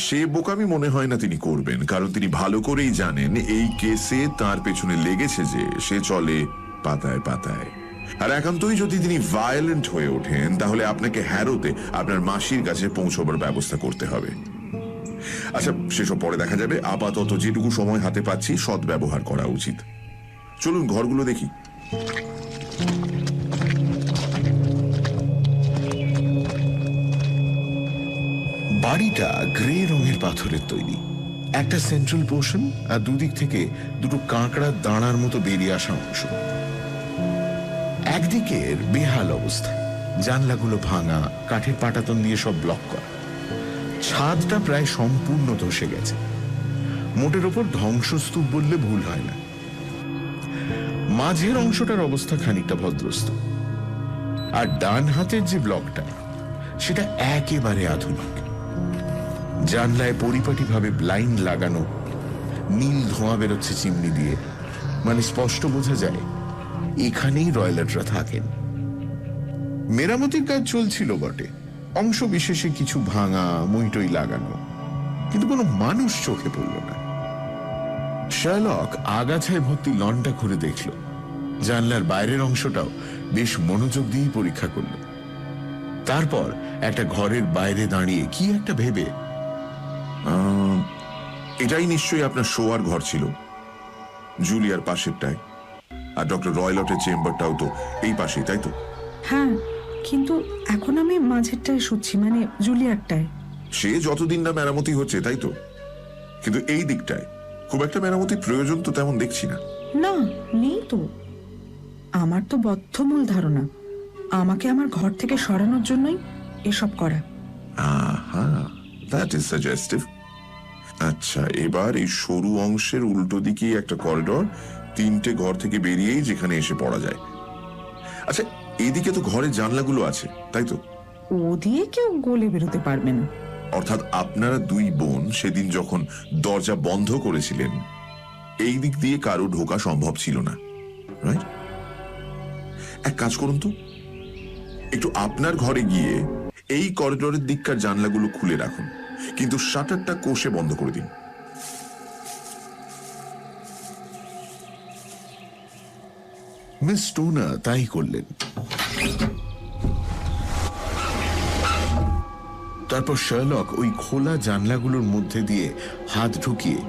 সে বোকামি মনে হয় না তিনি করবেন, কারণ তিনি ভালো করেই জানেন এই কেসে তার পেছনে লেগেছে যে সে চলে পাতায় পাতায়। আর একান্তই যদি তিনি ভায়োলেন্ট হয়ে ওঠেন তাহলে আপনাকে হ্যারোতে আপনার মাসির কাছে পৌঁছবার ব্যবস্থা করতে হবে। আচ্ছা, সেসব পরে দেখা যাবে। আপাতত যেটুকু সময় হাতে পাচ্ছি সৎ ব্যবহার করা উচিত। চলুন ঘরগুলো দেখি। বাড়িটা গ্রে রঙের পাথরের তৈরি। একটা সেন্ট্রাল পোর্শন আর দুদিক থেকে দুটো কাঁকড়ার দাঁড়ার মতো বেরিয়ে আসা অংশ। একদিকের বেহাল অবস্থা, জানলাগুলো ভাঙা, কাঠের পাটাতন দিয়ে সব ব্লক করা। ছাদটা প্রায় সম্পূর্ণ ধসে গেছে, মোটের ওপর ধ্বংসস্তূপ বললে ভুল হয় না। মাঝের অংশটার অবস্থা খানিকটা ভদ্রস্ত, আর ডান হাতের যে ব্লকটা সেটা একেবারে আধুনিক। জানলায় পরিপাটিভাবে ব্লাইন্ড লাগানো, নীল ধোঁয়া বেরোচ্ছে চিমনি দিয়ে, মানে স্পষ্ট বোঝা যায় এখানেই রয়্যালটরা থাকেন। মেরামতির কাজ চলছিল বটে, অংশ বিশেষে কিছু ভাঙা, মুইটই লাগানো, কিন্তু কোনো মানুষ চোখে পড়ল না। শার্লক আগাছায় ভর্তি লনটা ঘুরে দেখল, জানলার বাইরের অংশটাও বেশ মনোযোগ দিয়েই পরীক্ষা করল। তারপর একটা ঘরের বাইরে দাঁড়িয়ে কি একটা ভেবে, এটাই নিশ্চয়ই আপনার শোয়ার ঘর ছিল, জুলিয়ার পাশেরটায়। আর ডক্টর রয়লটের চেম্বারটাও তো এই পাশেই, তাই তো? হ্যাঁ, কিন্তু এখন আমি মাঝেরটায় শুচ্ছি, মানে জুলিয়ারটায়। সে যতদিন না মেরামতি হচ্ছে, তাই তো? কিন্তু এই দিকটায় খুব একটা মেরামতির প্রয়োজন তো তেমন দেখছি না। না, নেই তো। আমার তো বদ্ধমূল ধারণা আমাকে আমার ঘর থেকে সরানোর জন্যই এসব করা। আহা, দ্যাট ইজ সাজেস্টিভ। আচ্ছা, এবার এই সরু অংশের উল্টো দিকে একটা করিডর, 3টে ঘর থেকে বেরিয়েই যেখানে এসে পড়া যায়। আচ্ছা, এইদিকে তো ঘরের জানলাগুলো আছে, তাই তো? ও দিয়ে কেউ গলে বেরোতে পারবে না। অর্থাৎ আপনারা 2 বোন সেদিন যখন দরজা বন্ধ করেছিলেন এই দিক দিয়ে কারো ঢোকা সম্ভব ছিল না, রাইট? এক কাজ করুন তো, একটু আপনার ঘরে গিয়ে এই করিডোরের দিককার জানলাগুলো খুলে রাখুন, কিন্তু শাটারটা কষে বন্ধ করে দিন। মিস স্টোনার তাই করলেন। তারপর শার্লক ওই খোলা জানলাগুলোর মধ্যে দিয়ে হাত ঢুকিয়ে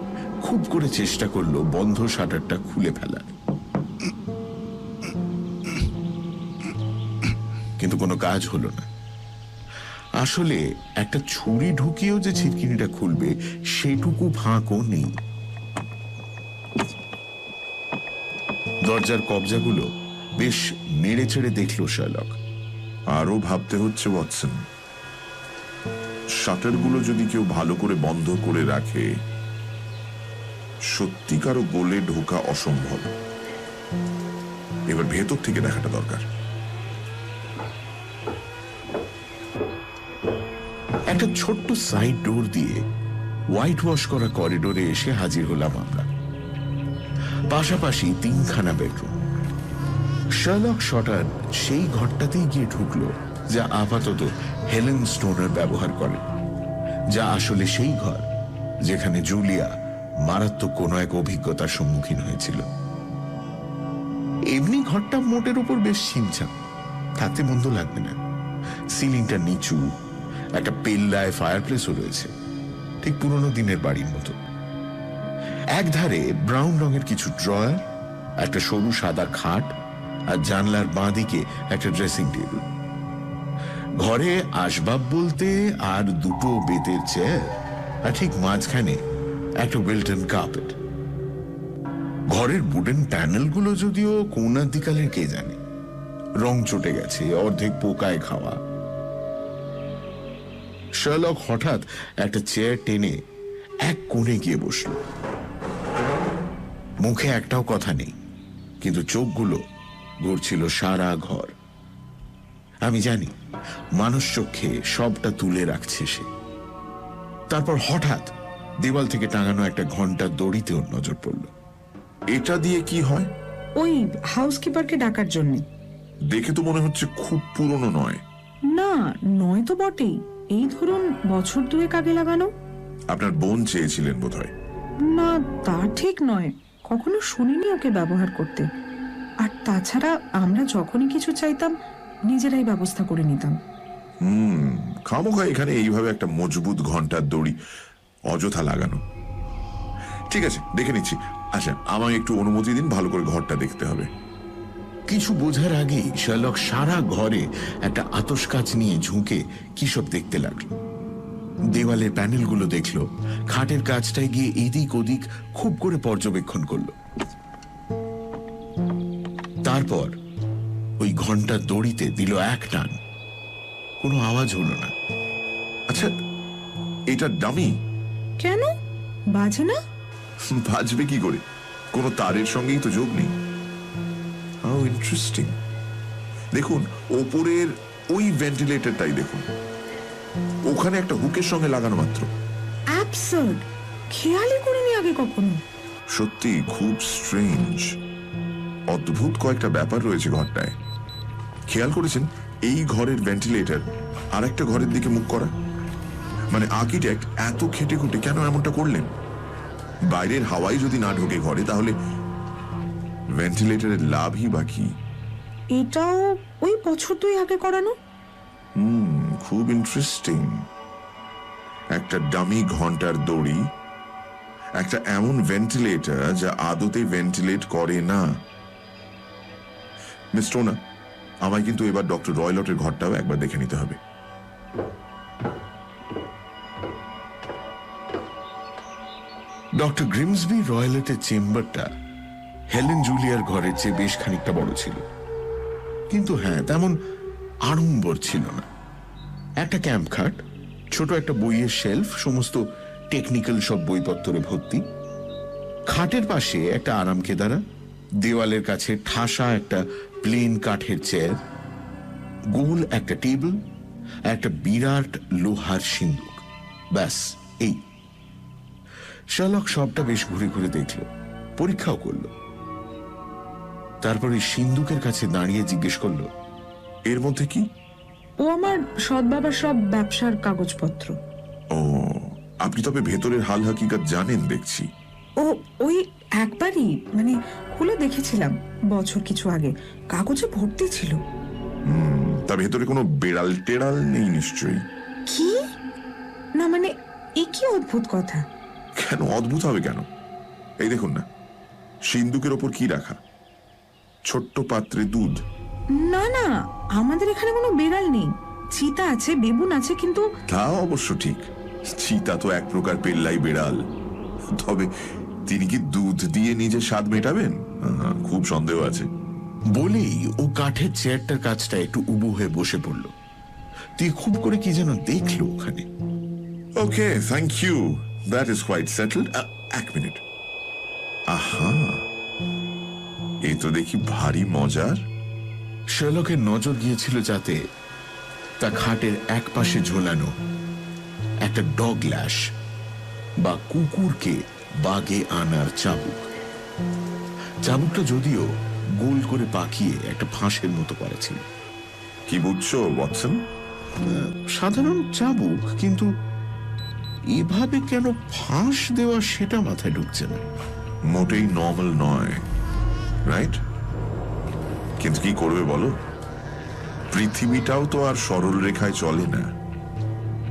খুব করে চেষ্টা করলো বন্ধ শাটারটা খুলে ফেলার, কিন্তু কোনো কাজ হলো না। আসলে একটা ছুরি ঢুকিয়েও যে ছিটকিনিটা খুলবে সেটুকু ফাঁকও নেই। দরজার কবজাগুলো বেশ নেড়ে চেড়ে দেখলো শার্লক। আরো ভাবতে হচ্ছে ওয়াটসন, শাটারগুলো যদি কেউ ভালো করে বন্ধ করে রাখে সত্যিকারও গোলে ঢোকা অসম্ভব। এবার ভেতর থেকে দেখাটা দরকার। একটা ছোট্ট সাইড ডোর দিয়ে হোয়াইট ওয়াশ করা করিডোরে এসে হাজির হলাম আমরা। পাশাপাশি 3খানা বেডরুম। শার্লক শটার সেই ঘরটাতেই গিয়ে ঢুকলো যা আপাতত হেলেন স্টোনার ব্যবহার করেন, যা আসলে সেই ঘর যেখানে জুলিয়া মারাত্মক কোনো এক অভিজ্ঞতার সম্মুখীন হয়েছিল। এমনি ঘরটা মোটের উপর বেশ ছিমছাম, থাকতে মন্দ লাগবে না। সিলিংটা নিচু, একটা পেল্লায় ফায়ারপ্লেসও রয়েছে, ঠিক পুরনো দিনের বাড়ির মতো। একধারে ব্রাউন রঙের কিছু ড্রয়ার, একটা সরু সাদা খাট, আর জানলার বাঁদিকে একটা ড্রেসিং টেবিল। ঘরে আসবাব বলতে আর দুটো বেতের চেয়ার, আর ঠিক মাঝখানে একটা ওয়েলটন কার্পেট। ঘরের উডেন প্যানেলগুলো যদিও কৌনাদিকালের কে জানে, রং চটে গেছে, অর্ধেক পোকায় খাওয়া। শার্লক হঠাৎ একটা চেয়ার টেনে এক কোণে গিয়ে বসল। মুখে একটাও কথা নেই, কিন্তু চোখগুলো ঘুরছিল সারা ঘর। আমি জানি মানুষ চোখে সবটা তুলে রাখছে সে। তারপর হঠাৎ দেওয়াল থেকে টাঙানো একটা ঘন্টার দড়িতে ওর নজর পড়ল। এটা দিয়ে কি হয়? ওই হাউসকিপারকে ডাকার জন্য। দেখে তো মনে হচ্ছে খুব পুরনো নয়। না, নয় তো বটেই, এই ধরুন বছর দুয়েক আগে লাগানো। আপনার বোন চেয়েছিলেন বোধহয়। না, তা ঠিক নয়, কখনো শুনিনি ওকে ব্যবহার করতে। আর তাছাড়া আমরা যখনই কিছু চাইতাম নিজেরাই ব্যবস্থা করে নিতাম। খামোখা এখানে এইভাবে একটা মজবুত ঘন্টার দড়ি অযথা লাগানো। ঠিক আছে, দেখে নিচ্ছি। আচ্ছা, আমায় একটু অনুমতি দিন, ভালো করে ঘরটা দেখতে হবে। কিছু বোঝার আগেই শার্লক সারা ঘরে একটা আতশকাচ নিয়ে ঝুঁকে কি সব দেখতে লাগলো। দেওয়ালের প্যানেলগুলো দেখলো, খাটের কাছটায় গিয়ে এদিক ওদিক খুব করে পর্যবেক্ষণ করলো। তারপর ওই ঘন্টার দড়িতে দিল এক টান। কোনো আওয়াজ হলো না। আচ্ছা, এটা ডামি? কেন বাজে না? বাজবে কি করে? কোনো তারের সঙ্গেই তো যোগ নেই। How interesting. দেখুন, ওপরের ওই ভেন্টিলেটরটাই দেখুন, ওখানে একটা হুকের সঙ্গে লাগানো মাত্র। অ্যাবসার্ড, খেয়ালই করিনি আগে কখনো। সত্যি খুব স্ট্রেঞ্জ, অদ্ভুত কয়েকটা ব্যাপার রয়েছে ঘরটায়। খেয়াল করেছেন এই ঘরের ভেন্টিলেটর আর একটা ঘরের দিকে মুখ করা? মানে আর্কিটেক্ট এত খেটে খুঁটে কেন এমনটা করলেন? বাইরের হাওয়াই যদি না ঢোকে ঘরে, তাহলে ভেন্টিলেটরের লাভই বা কি? এটাও ওই বছর দুই আগে করানো। খুব ইন্টারেস্টিং। একটা ডামি ঘন্টার দড়ি, একটা এমন ভেন্টিলেটর যা আদতে ভেন্টিলেট করে না। মিস্টার ওনা, আমায় কিন্তু এবার ডক্টর রয়লটের ঘরটাও একবার দেখে নিতে হবে। ডক্টর গ্রিমসবি রয়লেটের চেম্বারটা হেলেন জুলিয়ার ঘরের চেয়ে বেশ খানিকটা বড় ছিল, কিন্তু হ্যাঁ, তেমন আড়ম্বর ছিল না। একটা ক্যাম্প খাট, ছোট একটা বইয়ের শেলফ, সমস্ত টেকনিক্যাল সব বইপত্তরে ভর্তি। খাটের পাশে একটা আরাম কেদারা, দেওয়ালের কাছে ঠাসা একটা প্লেন কাঠের চেয়ার, গোল একটা টেবিল, একটা বিরাট লোহার সিন্দুক। ব্যাস এই। শার্লক সবটা বেশ ঘুরে ঘুরে দেখল, পরীক্ষাও করল। তারপরে সিন্দুকের কাছে দাঁড়িয়ে জিজ্ঞেস করলো, এর মধ্যে কি? ও আমার সৎ বাবার সব ব্যবসার কাগজপত্র। ও, আপনি তবে ভেতরের হাল হাকিকত জানেন দেখছি। ও ওই একবারই মানে খুলে দেখেছিলাম বছর কিছু আগে, কাগজে ভর্তি ছিল। তা ভেতরে কোনো বেড়াল টেড়াল নেই নিশ্চয়ই? কি না, মানে এ কি অদ্ভুত কথা। কেন অদ্ভুত হবে কেন? এই দেখুন না, সিন্দুকের ওপর কি রাখা? ছোট্ট পাত্রে দুধ। না না, আমাদের এখানে কোনো বেড়াল নেই। চিতা আছে, বেবুন আছে, কিন্তু তা অবশ্য ঠিক, চিতা তো এক প্রকার পেল্লাই বেড়াল। তবে তিনি কি দুধ দিয়ে নিজের স্বাদ মেটাবেন? খুব সন্দেহ আছে। বলেই ও কাঠের চেয়ারটার কাছটা একটু উবু হয়ে বসে পড়ল। তুই খুব করে কি যেন দেখলো ওখানে। Okay, thank you, that is quite settled. এক মিনিট। আহা, এই তো দেখি ভারী মজার। শার্লকের নজর গিয়েছিল যাতে তা খাটের এক পাশে ঝোলানো একটা ডগ ল্যাশ বা কুকুরকে বাগে আনার চাবুক। চাবুকটা যদিও গোল করে পাকিয়ে একটা ফাঁসের মতো করা ছিল। কি বুঝছো ওয়াটসন? সাধারণ চাবুক, কিন্তু এভাবে কেন ফাঁস দেওয়া সেটা মাথায় ঢুকছে না। মোটেই নর্মাল নয়, রাইট? কিন্তু কি করবে বলো, পৃথিবীটাও তো আর সরল রেখায় চলে না।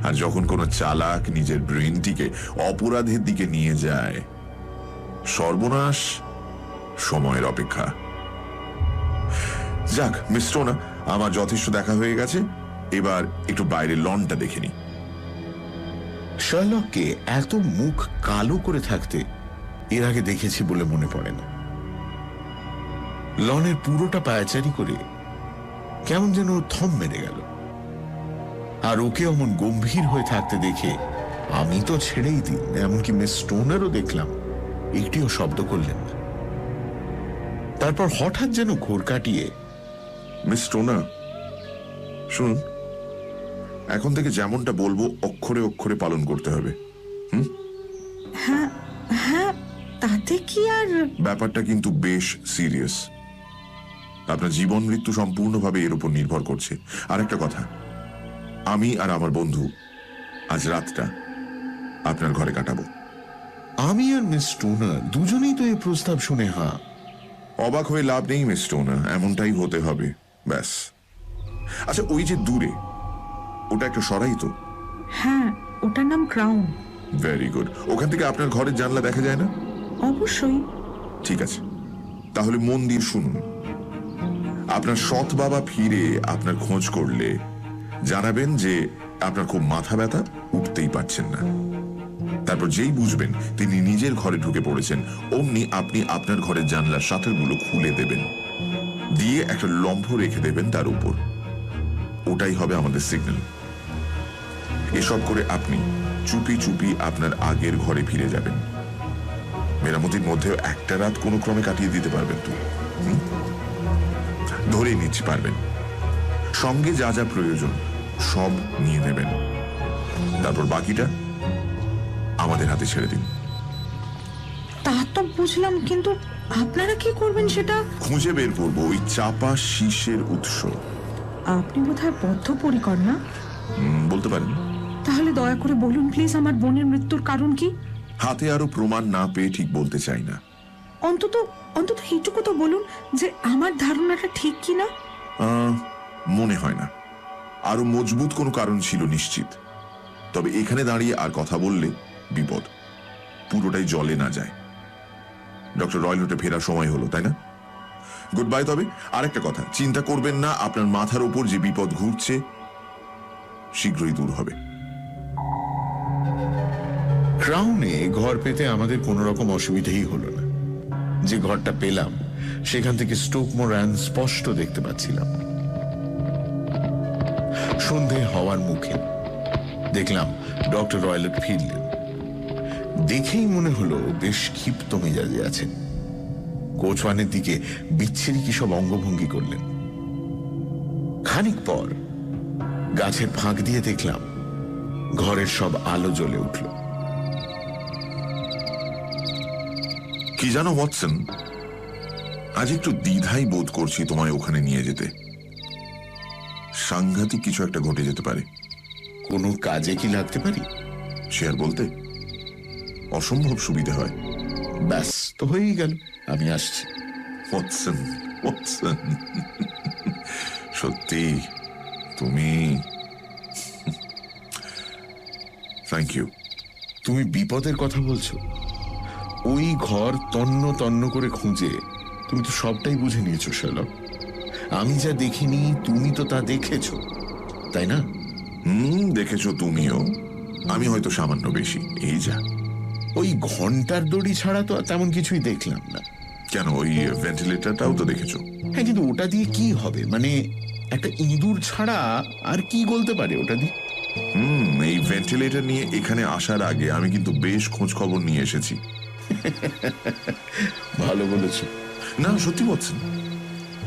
আর যখন কোনো চালাক নিজের ব্রেনটিকে অপরাধের দিকে নিয়ে যায়, সর্বনাশ সময়ের অপেক্ষা। যাক মিস স্টোনার, আমার যথেষ্ট দেখা হয়ে গেছে, এবার একটু বাইরের লনটা দেখে নি। শার্লককে এত মুখ কালো করে থাকতে এর আগে দেখেছি বলে মনে পড়ে না। লনের পুরোটা পায়াচারি করে কেমন যেন থম মেরে গেল। আর ওকে অমন গম্ভীর হয়ে থাকতে দেখে আমি তো ছেড়েই দিই, এমনকি মিস স্টোনারও দেখলাম একটিও শব্দ করলেন না। তারপর হঠাৎ যেন ঘোর কাটিয়ে, মিস স্টোনার শুনুন, এখন থেকে যেমনটা বলবো অক্ষরে অক্ষরে পালন করতে হবে। হ্যাঁ হ্যাঁ, তাতে কি আর? ব্যাপারটা কিন্তু বেশ সিরিয়াস। আপনার জীবন মৃত্যু সম্পূর্ণভাবে এর উপর নির্ভর করছে। আর একটা কথা, আমি আর আমার বন্ধু আজ রাতটা আপনার ঘরে কাটাবো। আমি আর মিস স্টোনার দুজনেই তো এই প্রস্তাব শুনে হ্যাঁ। অবাক হয়ে লাভ নেই মিস স্টোনার, এমনটাই হতে হবে ব্যাস। আচ্ছা, ওই যে দূরে ওটা একটা সরাই তো? হ্যাঁ, ওটার নাম ক্রাউন। Very good. ওখান থেকে আপনার ঘরের জানলা দেখা যায় না? অবশ্যই। ঠিক আছে, তাহলে মন দিয়ে শুনুন। আপনার সৎ বাবা ফিরে আপনার খোঁজ করলে জানাবেন যে আপনার খুব মাথা ব্যথা, উঠতেই পারছেন না। তারপর যেই বুঝবেন তিনি নিজের ঘরে ঢুকে পড়েছেন, অমনি আপনি আপনার ঘরের জানলার শাটারগুলো খুলে দেবেন, দিয়ে একটা লম্ফ রেখে দেবেন তার উপর। ওটাই হবে আমাদের সিগন্যাল। এসব করে আপনি চুপি চুপি আপনার আগের ঘরে ফিরে যাবেন। মেরামতির মধ্যেও একটা রাত কোনো ক্রমে কাটিয়ে দিতে পারবেন তো? ধরেই নিচ্ছি পারবেন। সঙ্গে যা যা প্রয়োজন সব নিয়ে নেবেন। তারপর বাকিটা আমাদের হাতে ছেড়ে দিন। তা তো বুঝলাম, কিন্তু আপনারা কি করবেন সেটা? খুঁজে বের করবো ওই চাপা শীষের উৎস। আপনি বোধহয় বদ্ধপরিকর না? বলতে পারেন। তাহলে দয়া করে বলুন প্লিজ, আমার বোনের মৃত্যুর কারণ কি? হাতে আরো প্রমাণ না পেয়ে ঠিক বলতে চাই না। অন্তত অন্তত এইটুকু তো বলুন যে আমার ধারণাটা ঠিক কি না। মনে হয় না। আরো মজবুত কোনো কারণ ছিল নিশ্চিত। তবে এখানে দাঁড়িয়ে আর কথা বললে বিপদ, পুরোটাই জলে না যায়। ডক্টর রয়লটে ফেরার সময় হলো, তাই না? Good bye. তবে আরেকটা কথা, চিন্তা করবেন না, আপনার মাথার ওপর যে বিপদ ঘুরছে শীঘ্রই দূর হবে। ক্রাউনে ঘর পেতে আমাদের কোনো রকম অসুবিধাই হলো না। যে ঘরটা পেলাম সেখান থেকে স্টোক মোরান স্পষ্ট দেখতে পাচ্ছিলাম। সন্ধে হওয়ার মুখে দেখলাম ডক্টর রয়লট ফিরলেন। দেখেই মনে হলো বেশ ক্ষিপ্ত মেজাজে আছেন। কোচওয়ানের দিকে বিচ্ছিরি কি সব অঙ্গভঙ্গি করলেন। খানিক পর গাছের ফাঁক দিয়ে দেখলাম ঘরের সব আলো জ্বলে উঠল। কি জানো ওয়াটসন, আজ একটু দ্বিধাই বোধ করছি তোমায় ওখানে নিয়ে যেতে। সাংঘাতিক কিছু একটা ঘটে যেতে পারে। কোনো কাজে কি লাগতে পারি? সে আর বলতে, অসম্ভব সুবিধা হয়। ব্যাস তো হয়েই গেল, আমি আসছি। ওয়াটসন, ওয়াটসন, সত্যি তুমি, থ্যাংক ইউ। তুমি বিপদের কথা বলছো? ওই ঘর তন্ন তন্ন করে খুঁজে তুমি তো সবটাই বুঝে নিয়েছো শার্লক। আমি যা দেখিনি তুমি তো তা দেখেছো, তাই না? দেখেছো তুমিও, আমি হয়তো সামান্য বেশি, এই যা। ওই ঘন্টার দড়ি ছাড়া তো আর তেমন কিছুই দেখলাম না। কেন, ওই ভেন্টিলেটরটাও তো দেখেছো? হ্যাঁ, কিন্তু ওটা দিয়ে কি হবে? মানে একটা ইঁদুর ছাড়া আর কি গলতে পারে ওটা দিয়ে? এই ভেন্টিলেটর নিয়ে এখানে আসার আগে আমি কিন্তু বেশ খোঁজ খবর নিয়ে এসেছি। ভালো বলেছো। না, সত্যি বলছেন,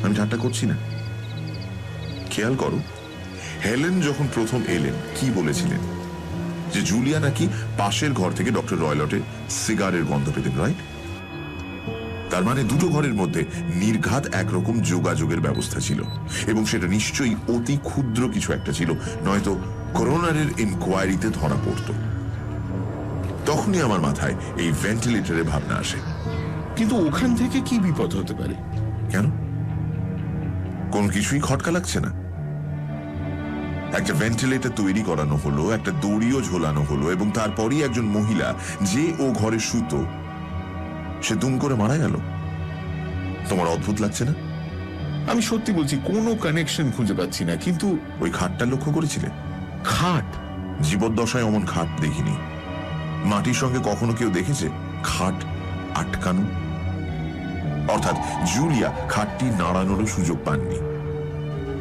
আমি ঠাট্টা করছি না। খেয়াল করো, হেলেন যখন প্রথম এলেন কি বলেছিলেন? যে জুলিয়া নাকি পাশের ঘর থেকে ডক্টর রয়লটের সিগারের গন্ধ পেতেন, রাইট? তার মানে দুটো ঘরের মধ্যে নির্ঘাত একরকম যোগাযোগের ব্যবস্থা ছিল, এবং সেটা নিশ্চয়ই অতি ক্ষুদ্র কিছু একটা ছিল, নয়তো করোনারের ইনকোয়ারিতে ধরা পড়ত। তখনই আমার মাথায় এই ভেন্টিলেটরের ভাবনা আসে। কিন্তু ওখান থেকে কি বিপদ হতে পারে? কেন? কোন কিছুই খটকা লাগছে না। একটা ভেন্টিলেটর তৈরি করানো হলো, একটা দড়িও ঝোলানো হলো, এবং তারপরই একজন মহিলা যে ও ঘরে শুতো সে দুম করে মারা গেল। তোমার অদ্ভুত লাগছে না? আমি সত্যি বলছি, কোনো কানেকশন খুঁজে পাচ্ছি না। কিন্তু ওই খাটটা লক্ষ্য করেছিলে? খাট? জীবদ্দশায় অমন খাট দেখিনি। মাটির সঙ্গে কখনো কেউ দেখেছে খাট আটকানো? অর্থাৎ জুলিয়া খাটটি নাড়ানোরও সুযোগ পাননি।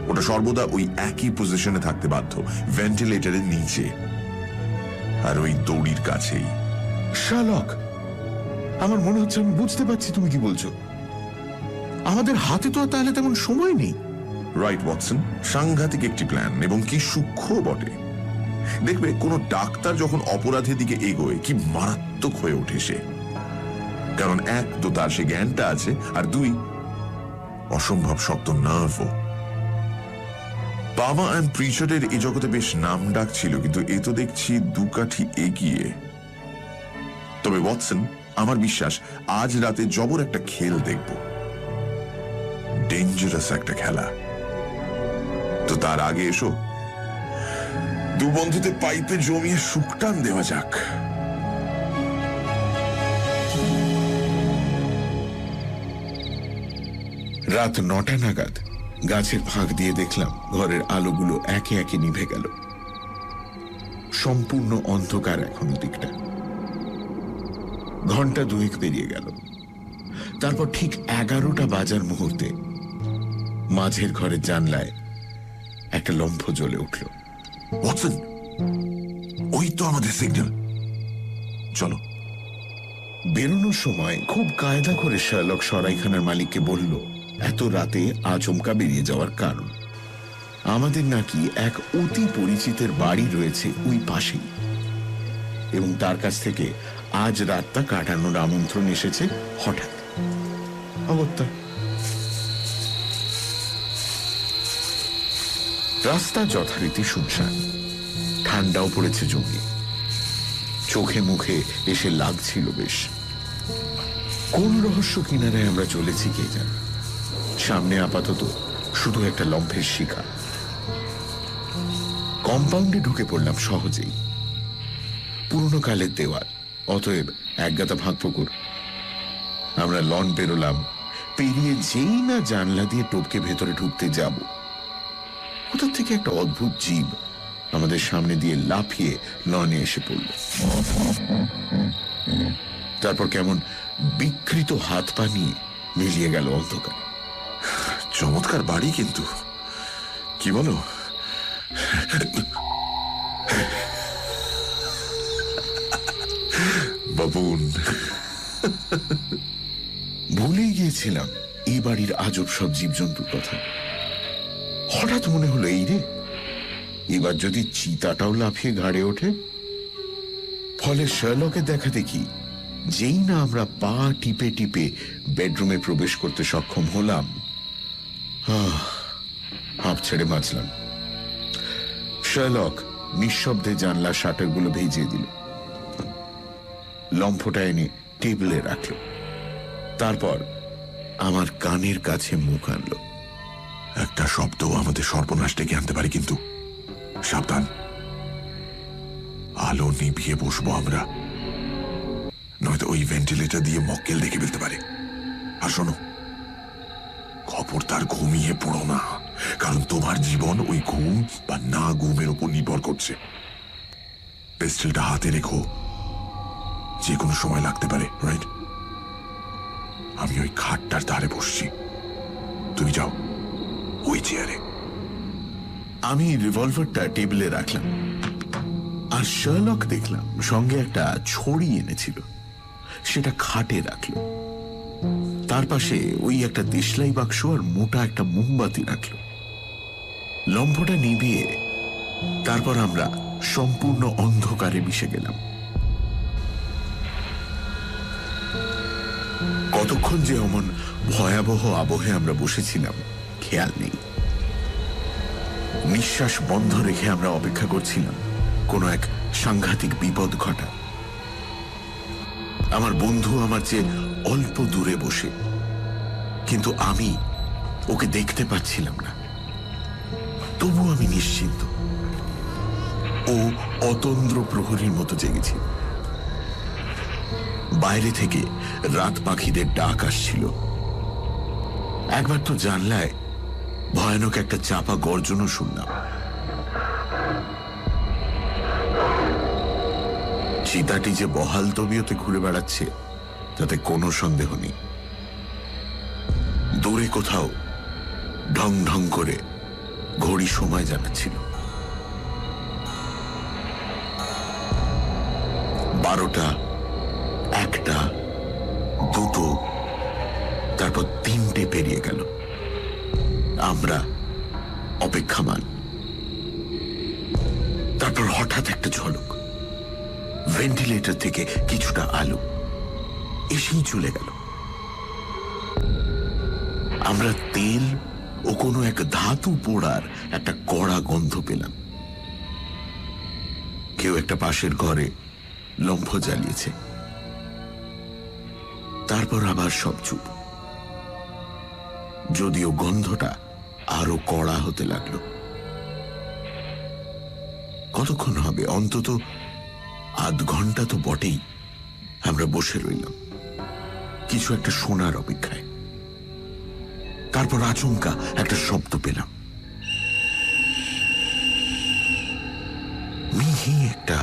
ওটা সর্বদা ওই একই পজিশনে থাকতে বাধ্য, ভেন্টিলেটরের নিচে, আর ওই দড়ির কাছেই। শার্লক, আমার মনে হচ্ছে আমি বুঝতে পারছি তুমি কি বলছো। আমাদের হাতে তো আর তাহলে তেমন সময় নেই। রাইট ওয়াটসন, সাংঘাতিক একটি প্ল্যান, এবং কি সূক্ষ্ম বটে। দেখবে কোনো ডাক্তার যখন অপরাধের দিকে এগোয় কি মারাত্মক হয়ে ওঠে সে। কারণ এক তো তার সে জ্ঞানটা আছে, আর দুই অসম্ভব শক্ত নার্ভও। বাবা অ্যান্ড প্রিচারের এই জগতে বেশ নাম ডাক ছিল, কিন্তু এ তো দেখছি দুকাঠি এগিয়ে। তবে ওয়াটসন, আমার বিশ্বাস আজ রাতে জবর একটা খেল দেখব, ডেঞ্জারাস একটা খেলা। তো তার আগে এসো দু বন্ধুতে পাইপে জমিয়ে সুকটান দেওয়া যাক। রাত 9টা নাগাদ গাছের ফাঁক দিয়ে দেখলাম ঘরের আলোগুলো একে একে নিভে গেল। সম্পূর্ণ অন্ধকার এখন দিকটা। ঘন্টা 2 পেরিয়ে গেল। তারপর ঠিক 11টা বাজার মুহূর্তে মাঝের ঘরের জানলায় একটা লম্ফ জ্বলে উঠল। ওয়াটসন, ওই তো আমাদের সিগন্যাল। চলো। বেরোনোর সময় খুব কায়দা করে শার্লক সরাইখানার মালিককে বলল এত রাতে আচমকা বেরিয়ে যাওয়ার কারণ। আমাদের নাকি এক অতি পরিচিতের বাড়ি রয়েছে ওই পাশেই, এবং তার কাছ থেকে আজ রাতটা কাটানোর আমন্ত্রণ এসেছে হঠাৎ। অগত্যা রাস্তা যথারীতি শুনশান, ঠান্ডাও পড়েছে জমিয়ে। চোখে মুখে এসে লাগছিল বেশ। কোন রহস্য কিনারায় আমরা চলেছি কে জানে। সামনে আপাতত শুধু একটা লম্ফের শিখা। কম্পাউন্ডে ঢুকে পড়লাম সহজেই। পুরনো কালের দেওয়াল, অতএব একগাদা ফাঁক পুকুর। আমরা লন পেরোলাম, পেরিয়ে যেই না জানলা দিয়ে টপকে ভেতরে ঢুকতে যাব, কোথা থেকে একটা অদ্ভুত জীব আমাদের সামনে দিয়ে লাফিয়ে লনে এসে পড়ল। তারপর কেমন বিকৃত হাত পা নিয়ে মিলিয়ে গেল অন্ধকার। চমৎকার বাড়ি কিন্তু, কি বলো? বাবুন, ভুলেই গিয়েছিলাম এই বাড়ির আজব সব জীবজন্তুর কথা। হঠাৎ মনে হলো এই রে, এবার যদি চিতাটাও লাফিয়ে ঘাড়ে ওঠে। ফলে শার্লকে দেখা দেখি যেই না আমরা পা টিপে টিপে বেডরুমে প্রবেশ করতে সক্ষম হলাম, হাঁপ ছেড়ে বাঁচলাম। শার্লক নিঃশব্দে জানলা শাটারগুলো ভেজিয়ে দিল, লম্ফটা এনে টেবিলে রাখল, তারপর আমার কানের কাছে মুখ আনলো। একটা শব্দ আমাদের সর্বনাশ ডেকে আনতে পারে, কিন্তু সাবধান, আলো নিভিয়ে বসবো আমরা, নয়তো ওই ভেন্টিলেটর দিয়ে মক্কেল দেখে ফেলতে পারে। আর শোনো, খবরদার ঘুমিয়ে পড়ো না, কারণ তোমার জীবন ওই ঘুম বা না ঘুমের উপর নির্ভর করছে। পিস্টলটা হাতে রেখো, যে কোনো সময় লাগতে পারে, রাইট? আমি ওই খাটটার ধারে বসছি, তুমি যাও ওই চেয়ারে। আমি রিভলভারটা টেবিলে রাখলাম, আর শার্লক দেখলাম সঙ্গে একটা ছড়ি এনেছিল, সেটা খাটে রাখলো। তার পাশে ওই একটা দেশলাই বাক্স আর মোটা একটা মোমবাতি রাখলো। লম্ফটা নিভিয়ে তারপর আমরা সম্পূর্ণ অন্ধকারে মিশে গেলাম। কতক্ষণ যে অমন ভয়াবহ আবহে আমরা বসেছিলাম খেয়াল নেই। নিঃশ্বাস বন্ধ রেখে আমরা অপেক্ষা করছিলাম কোনো এক সাংঘাতিক বিপদ ঘটা। আমার বন্ধু আমার চেয়ে অল্প দূরে বসে, কিন্তু আমি ওকে দেখতে পাচ্ছিলাম না, তবু আমি নিশ্চিন্ত ও অতন্দ্র প্রহরীর মতো জেগেছিল। বাইরে থেকে রাত পাখিদের ডাক আসছিল। একবার তো জানলায় ভয়ানক একটা চাপা গর্জনও শুনলাম। চিতাটি যে বহাল তবিয়তে ঘুরে বেড়াচ্ছে তাতে কোনো সন্দেহ নেই। দূরে কোথাও ঢং ঢং করে ঘড়ি সময় জানাচ্ছিল। 12টা, 1টা, 2টো, তারপর 3টে পেরিয়ে গেল। আমরা অপেক্ষামান। তারপর হঠাৎ একটা ঝলক, ভেন্টিলেটর থেকে কিছুটা আলো এসেই চলে গেল। আমরা তেল ও কোনো এক ধাতু পোড়ার একটা কড়া গন্ধ পেলাম। কেউ একটা পাশের ঘরে লম্ফ জ্বালিয়েছে। তারপর আবার সব চুপ, যদিও গন্ধটা আরো কড়া হতে লাগলো। কতক্ষণ হবে? অন্তত আধ ঘন্টা তো বটেই। আমরা বসে রইলাম কিছু একটা শোনার অপেক্ষায়। তারপর আচমকা একটা শব্দ পেলাম, মিহি একটা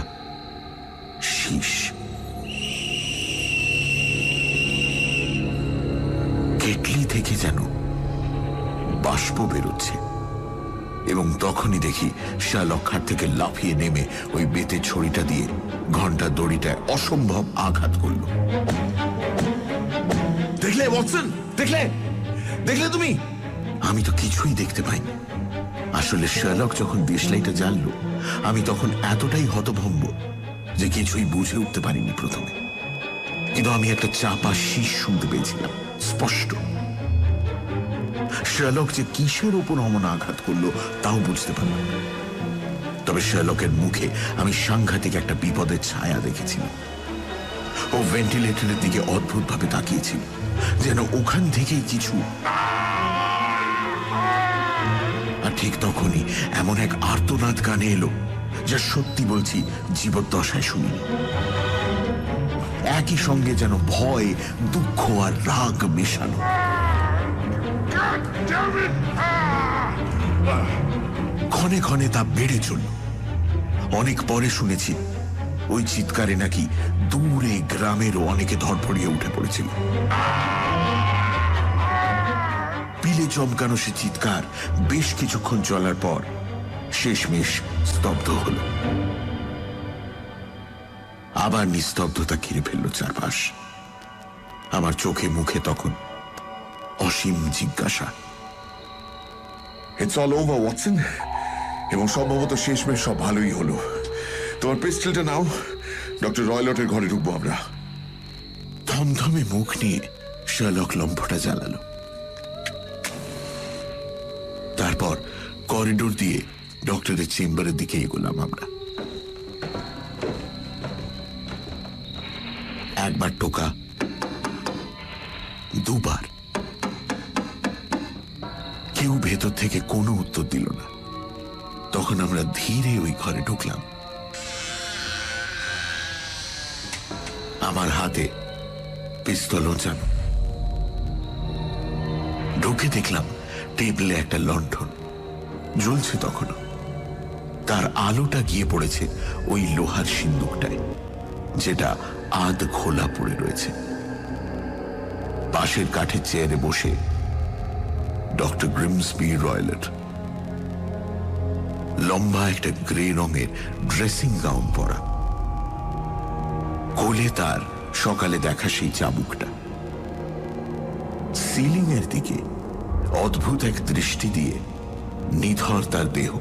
শীষ। কেটলি থেকে যেন বাষ্প বেরোচ্ছে, এবং তখনই দেখি শার্লক খাট থেকে লাফিয়ে নেমে ওই বেতের ছড়িটা দিয়ে ঘন্টার দড়িটায় অসম্ভব আঘাত করল। দেখলে ওয়াটসন? দেখলে দেখলে তুমি? আমি তো কিছুই দেখতে পাইনি। আসলে শার্লক যখন দেশলাইটা জ্বাললো, আমি তখন এতটাই হতভম্ব যে কিছুই বুঝে উঠতে পারিনি প্রথমে। কিন্তু আমি একটা চাপা শীষ শুনতে পেয়েছিলাম স্পষ্ট। শার্লক যে কিসের ওপর অমন আঘাত করলো তাও বুঝতে পারলাম। তবে শার্লকের মুখে আমি সাংঘাতিক একটা বিপদের ছায়া দেখেছিলাম। ও ভেন্টিলেটরের দিকে অদ্ভুতভাবে তাকিয়েছিল, যেন ওখান থেকেই কিছু। আর ঠিক তখনই এমন এক আর্তনাদ কানে এলো যা সত্যি বলছি জীবদ্দশায় শুনিনি। একই সঙ্গে যেন ভয়, দুঃখ আর রাগ মেশানো। ক্ষণে ক্ষণে তা বেড়ে চলল। অনেক পরে শুনেছি ওই চিৎকারে নাকি দূরে গ্রামেরও অনেকে ধরফড়িয়ে উঠে পড়েছিল। পিলে চমকানো সে চিৎকার বেশ কিছুক্ষণ চলার পর শেষমেশ স্তব্ধ হল। আবার নিস্তব্ধতা ঘিরে ফেলল চারপাশ। আমার চোখে মুখে তখন অসীম জিজ্ঞাসা। ইটস অল ওভার ওয়াটসন, এবং সম্ভবত শেষমেশ সব ভালোই হলো। তোমার পিস্টলটা নাও, ডক্টর রয়লটের ঘরে ঢুকবো আমরা। থমথমে মুখ নিয়ে শার্লক লম্ফটা জ্বালালো। তারপর করিডোর দিয়ে ডক্টরের চেম্বারের দিকে এগোলাম আমরা। একবার টোকা, দুবার। কেউ ভেতর থেকে কোনো উত্তর দিল না। তখন আমরা ধীরে ওই ঘরে ঢুকলাম। আমার হাতে পিস্তল ওঁচানো। ঢুকে দেখলাম টেবিলে একটা লণ্ঠন জ্বলছে তখনও। তার আলোটা গিয়ে পড়েছে ওই লোহার সিন্দুকটায়, যেটা আধ খোলা পড়ে রয়েছে। পাশের কাঠের চেয়ারে বসে ডক্টর গ্রিমসবি রয়লেট, লম্বা একটা গ্রে রঙের ড্রেসিং গাউন পরা। কোলে তার সকালে দেখা সেই চাবুকটা। সিলিং এর দিকে অদ্ভুত এক দৃষ্টি দিয়ে নিথর তার দেহ।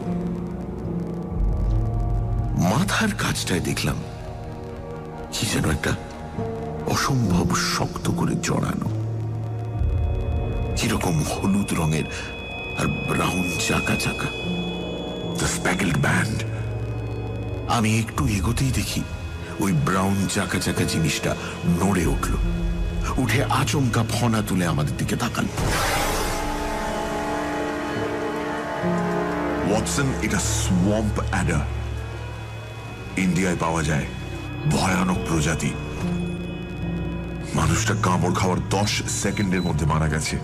মাথার কাছটায় দেখলাম কি যেন একটা অসম্ভব শক্ত করে জড়ানো, কিরকম হলুদ রঙের আর ব্রাউন চাকা চাকা, দ্য স্প্যাকেলড ব্যান্ড। আমি একটু এগোতেই দেখি ওই ব্রাউন চাকা চাকা জিনিসটা নড়ে উঠল, উঠে আচমকা ফনা তুলে আমাদের দিকে তাকাল। ওয়াটসন, এটা সোয়াম্প অ্যাডার। ইন্ডিয়ায় পাওয়া যায়, ভয়ানক প্রজাতি। মানুষটা কামড় খাওয়ার 10 সেকেন্ডের মধ্যে মারা গেছে।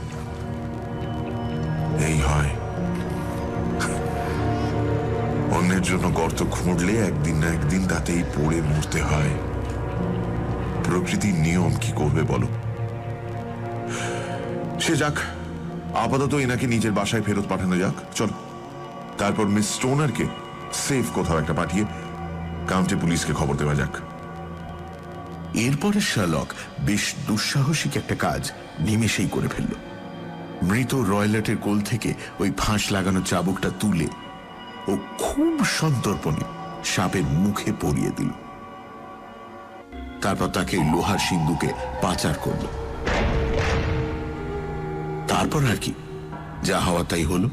এই হয়, অন্যের জন্য গর্ত খুঁড়লে একদিন না একদিন তাতেই পড়ে মরতে হয়। প্রকৃতির নিয়ম, কি করবে বলো। সে যাক, আপাতত এনাকে নিজের বাসায় ফেরত পাঠানো যাক। চল, তারপর মিস স্টোনারকে সেফ কোথাও একটা পাঠিয়ে কাউন্টি পুলিশকে খবর দেওয়া যাক। এরপরে শার্লক বেশ দুঃসাহসিক একটা কাজ নিমেষেই করে ফেলল। মৃত রয়লেটের কোল থেকে ওই ফাঁস লাগানো চাবুকটা তুলে ও খুব সন্তর্পণে সাপের মুখে পরিয়ে দিল। তারপর তাকে লোহার সিন্ধুকে পাচার করল। তারপর আর কি, যা হওয়া তাই হলো।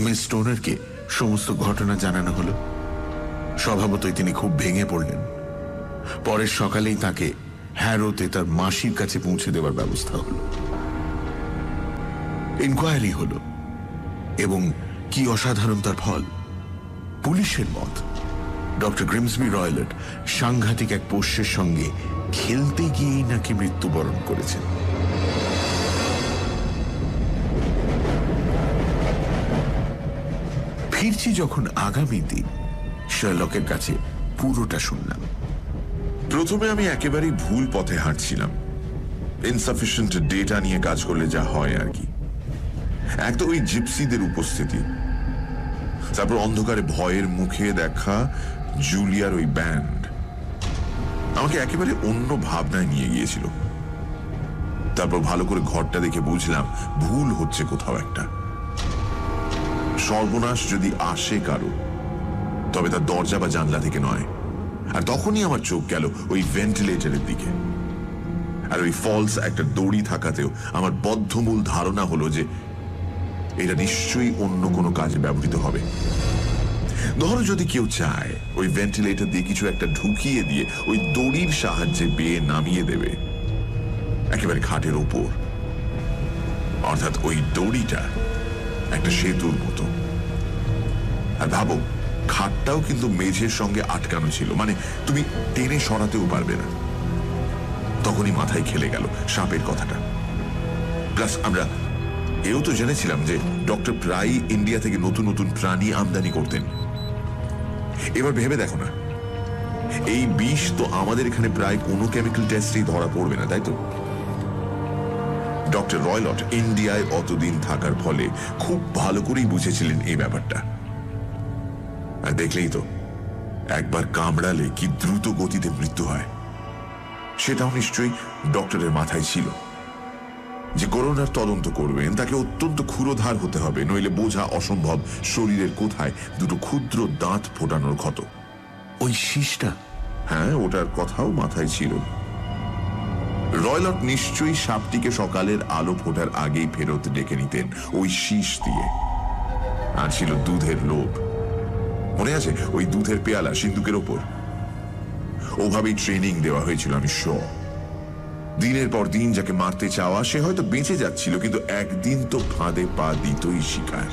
মিস স্টোনারকে সমস্ত ঘটনা জানানো হলো। স্বভাবতই তিনি খুব ভেঙে পড়লেন। পরের সকালেই তাকে হ্যারোতে তার মাসির কাছে পৌঁছে দেওয়ার ব্যবস্থা হলো। ইনকোয়ারি হলো, এবং কি অসাধারণ তার ফল। পুলিশের মত, ডক্টর গ্রিমসবি রয়লেট সাংঘাতিক এক পোষ্যের সঙ্গে খেলতে গিয়েই নাকি মৃত্যুবরণ করেছেন। ফিরছি যখন আগামী দিন, শার্লকের কাছে পুরোটা শুনলাম। প্রথমে আমি একেবারেই ভুল পথে হাঁটছিলাম। ইনসাফিসিয়েন্ট ডেটা নিয়ে কাজ করলে যা হয় আর কি। এক তো ওই জিপসিদের উপস্থিতি, তারপর অন্ধকারে ভয়ের মুখে দেখা জুলিয়ার ওই ব্যান্ড আমাকে একেবারে অন্য ভাবনায় নিয়ে গিয়েছিল। তারপর ভালো করে ঘরটা দেখে বুঝলাম ভুল হচ্ছে কোথাও একটা। সর্বনাশ যদি আসে কারো, তবে তার দরজা বা জানলা থেকে নয়। আর তখনই আমার চোখ গেল ওই ভেন্টিলেটরের দিকে। আর ওই ফলস একটা দড়ি থাকাতেও আমার বদ্ধমূল ধারণা হলো যে এটা নিশ্চয়ই অন্য কোনো কাজে ব্যবহৃত হবে। ধরো যদি কেউ চায় ওই ভেন্টিলেটর দিয়ে কিছু একটা ঢুকিয়ে দিয়ে ওই দড়ির সাহায্যে বেয়ে নামিয়ে দেবে একেবারে খাটের ওপর, অর্থাৎ ওই দড়িটা একটা সেতুর মতো। আর ভাবো, খাটটাও কিন্তু মেঝের সঙ্গে আটকানো ছিল, মানে তুমি টেনে সরাতেও পারবে না। তখনই মাথায় খেলে গেল সাপের কথাটা। প্লাস আমরা এও তো জেনেছিলাম যে ডক্টর প্রায়ই ইন্ডিয়া থেকে নতুন নতুন প্রাণী আমদানি করতেন। এবার ভেবে দেখো না, এই বিষ তো আমাদের এখানে প্রায় কোনো কেমিক্যাল টেস্টেই ধরা পড়বে না, তাই তো? ডক্টর রয়লট ইন্ডিয়ায় অতদিন থাকার ফলে খুব ভালো করেই বুঝেছিলেন এই ব্যাপারটা। আর দেখলেই তো, একবার কামড়ালে কি দ্রুত গতিতে মৃত্যু হয়। সেটাও নিশ্চয়ই ডক্টরের মাথায় ছিল যে করোনার তদন্ত করবেন তাকে অত্যন্ত ক্ষুরোধার হতে হবে, নইলে বোঝা অসম্ভব শরীরের কোথায় দুটো ক্ষুদ্র দাঁত ফোটানোর ক্ষত। ওই শীষটা? হ্যাঁ, ওটার কথাও মাথায় ছিল। রয়লট নিশ্চয়ই সাপটিকে সকালের আলো ফোটার আগেই ফেরত ডেকে নিতেন ওই শীষ দিয়ে। আর ছিল দুধের লোভ। মনে আছে ওই দুধের পেয়ালা সিন্দুকের ওপর? ওভাবেই ট্রেনিং দেওয়া হয়েছিল, আমি শিওর। দিনের পর দিন যাকে মারতে চাওয়া সে হয়তো বেঁচে যাচ্ছিল, কিন্তু একদিন তো ফাঁদে পা দিতই শিকার।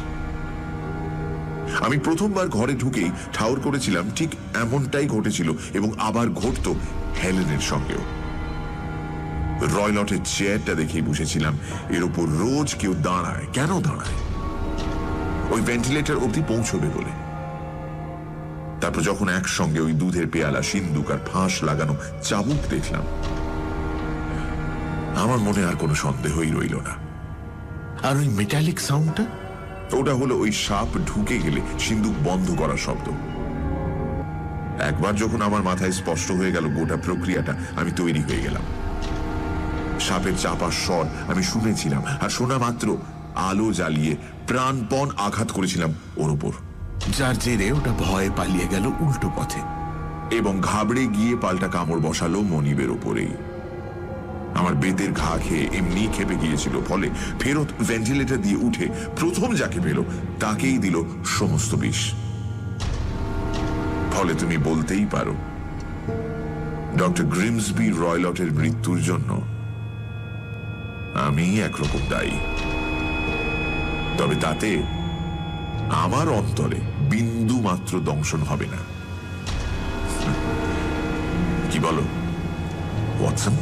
আমি প্রথমবার ঘরে ঢুকেই ঠাউর করেছিলাম ঠিক এমনটাই ঘটেছিল, এবং আবার ঘটতো হেলেনের সঙ্গেও। রয়লটের চেয়ারটা দেখেই বুঝেছিলাম এর উপর রোজ কেউ দাঁড়ায়। কেন দাঁড়ায়? ওই ভেন্টিলেটর অবধি পৌঁছবে বলে। তারপর যখন একসঙ্গে ওই দুধের পেয়ালা, সিন্দুক আর ফাঁস লাগানো চাবুক দেখলাম, আমার মনে আর কোনো সন্দেহই রইল না। আর ওই মেটালিক সাউন্ডটা? ওটা হলো ওই সাপ ঢুকে গেলে সিন্দুক বন্ধ করার শব্দ। একবার যখন আমার মাথায় স্পষ্ট হয়ে গেল গোটা প্রক্রিয়াটা, আমি তৈরি হয়ে গেলাম। সাপের চাপার স্বর আমি শুনেছিলাম, আর শোনা মাত্র আলো জ্বালিয়ে প্রাণপণ আঘাত করেছিলাম ওর উপর, যার জেরে ওটা ভয়ে পালিয়ে গেল উল্টো পথে, এবং ঘাবড়ে গিয়ে পাল্টা কামড় বসালো মনিবের ওপরেই। আমার বেতের ঘা খেয়ে এমনি খেপে গিয়েছিল, ফলে ফেরত ভেন্টিলেটর দিয়ে উঠে প্রথম যাকে পেল তাকেই দিল সমস্ত বিষ। ফলে তুমি বলতেই পারো ডক্টর গ্রিমসবি রয়লটের মৃত্যুর জন্য আমি একরকম দায়ী। তবে তাতে আমার অন্তরে বিন্দু মাত্র দংশন হবে না। কি বলো ওয়াটসন?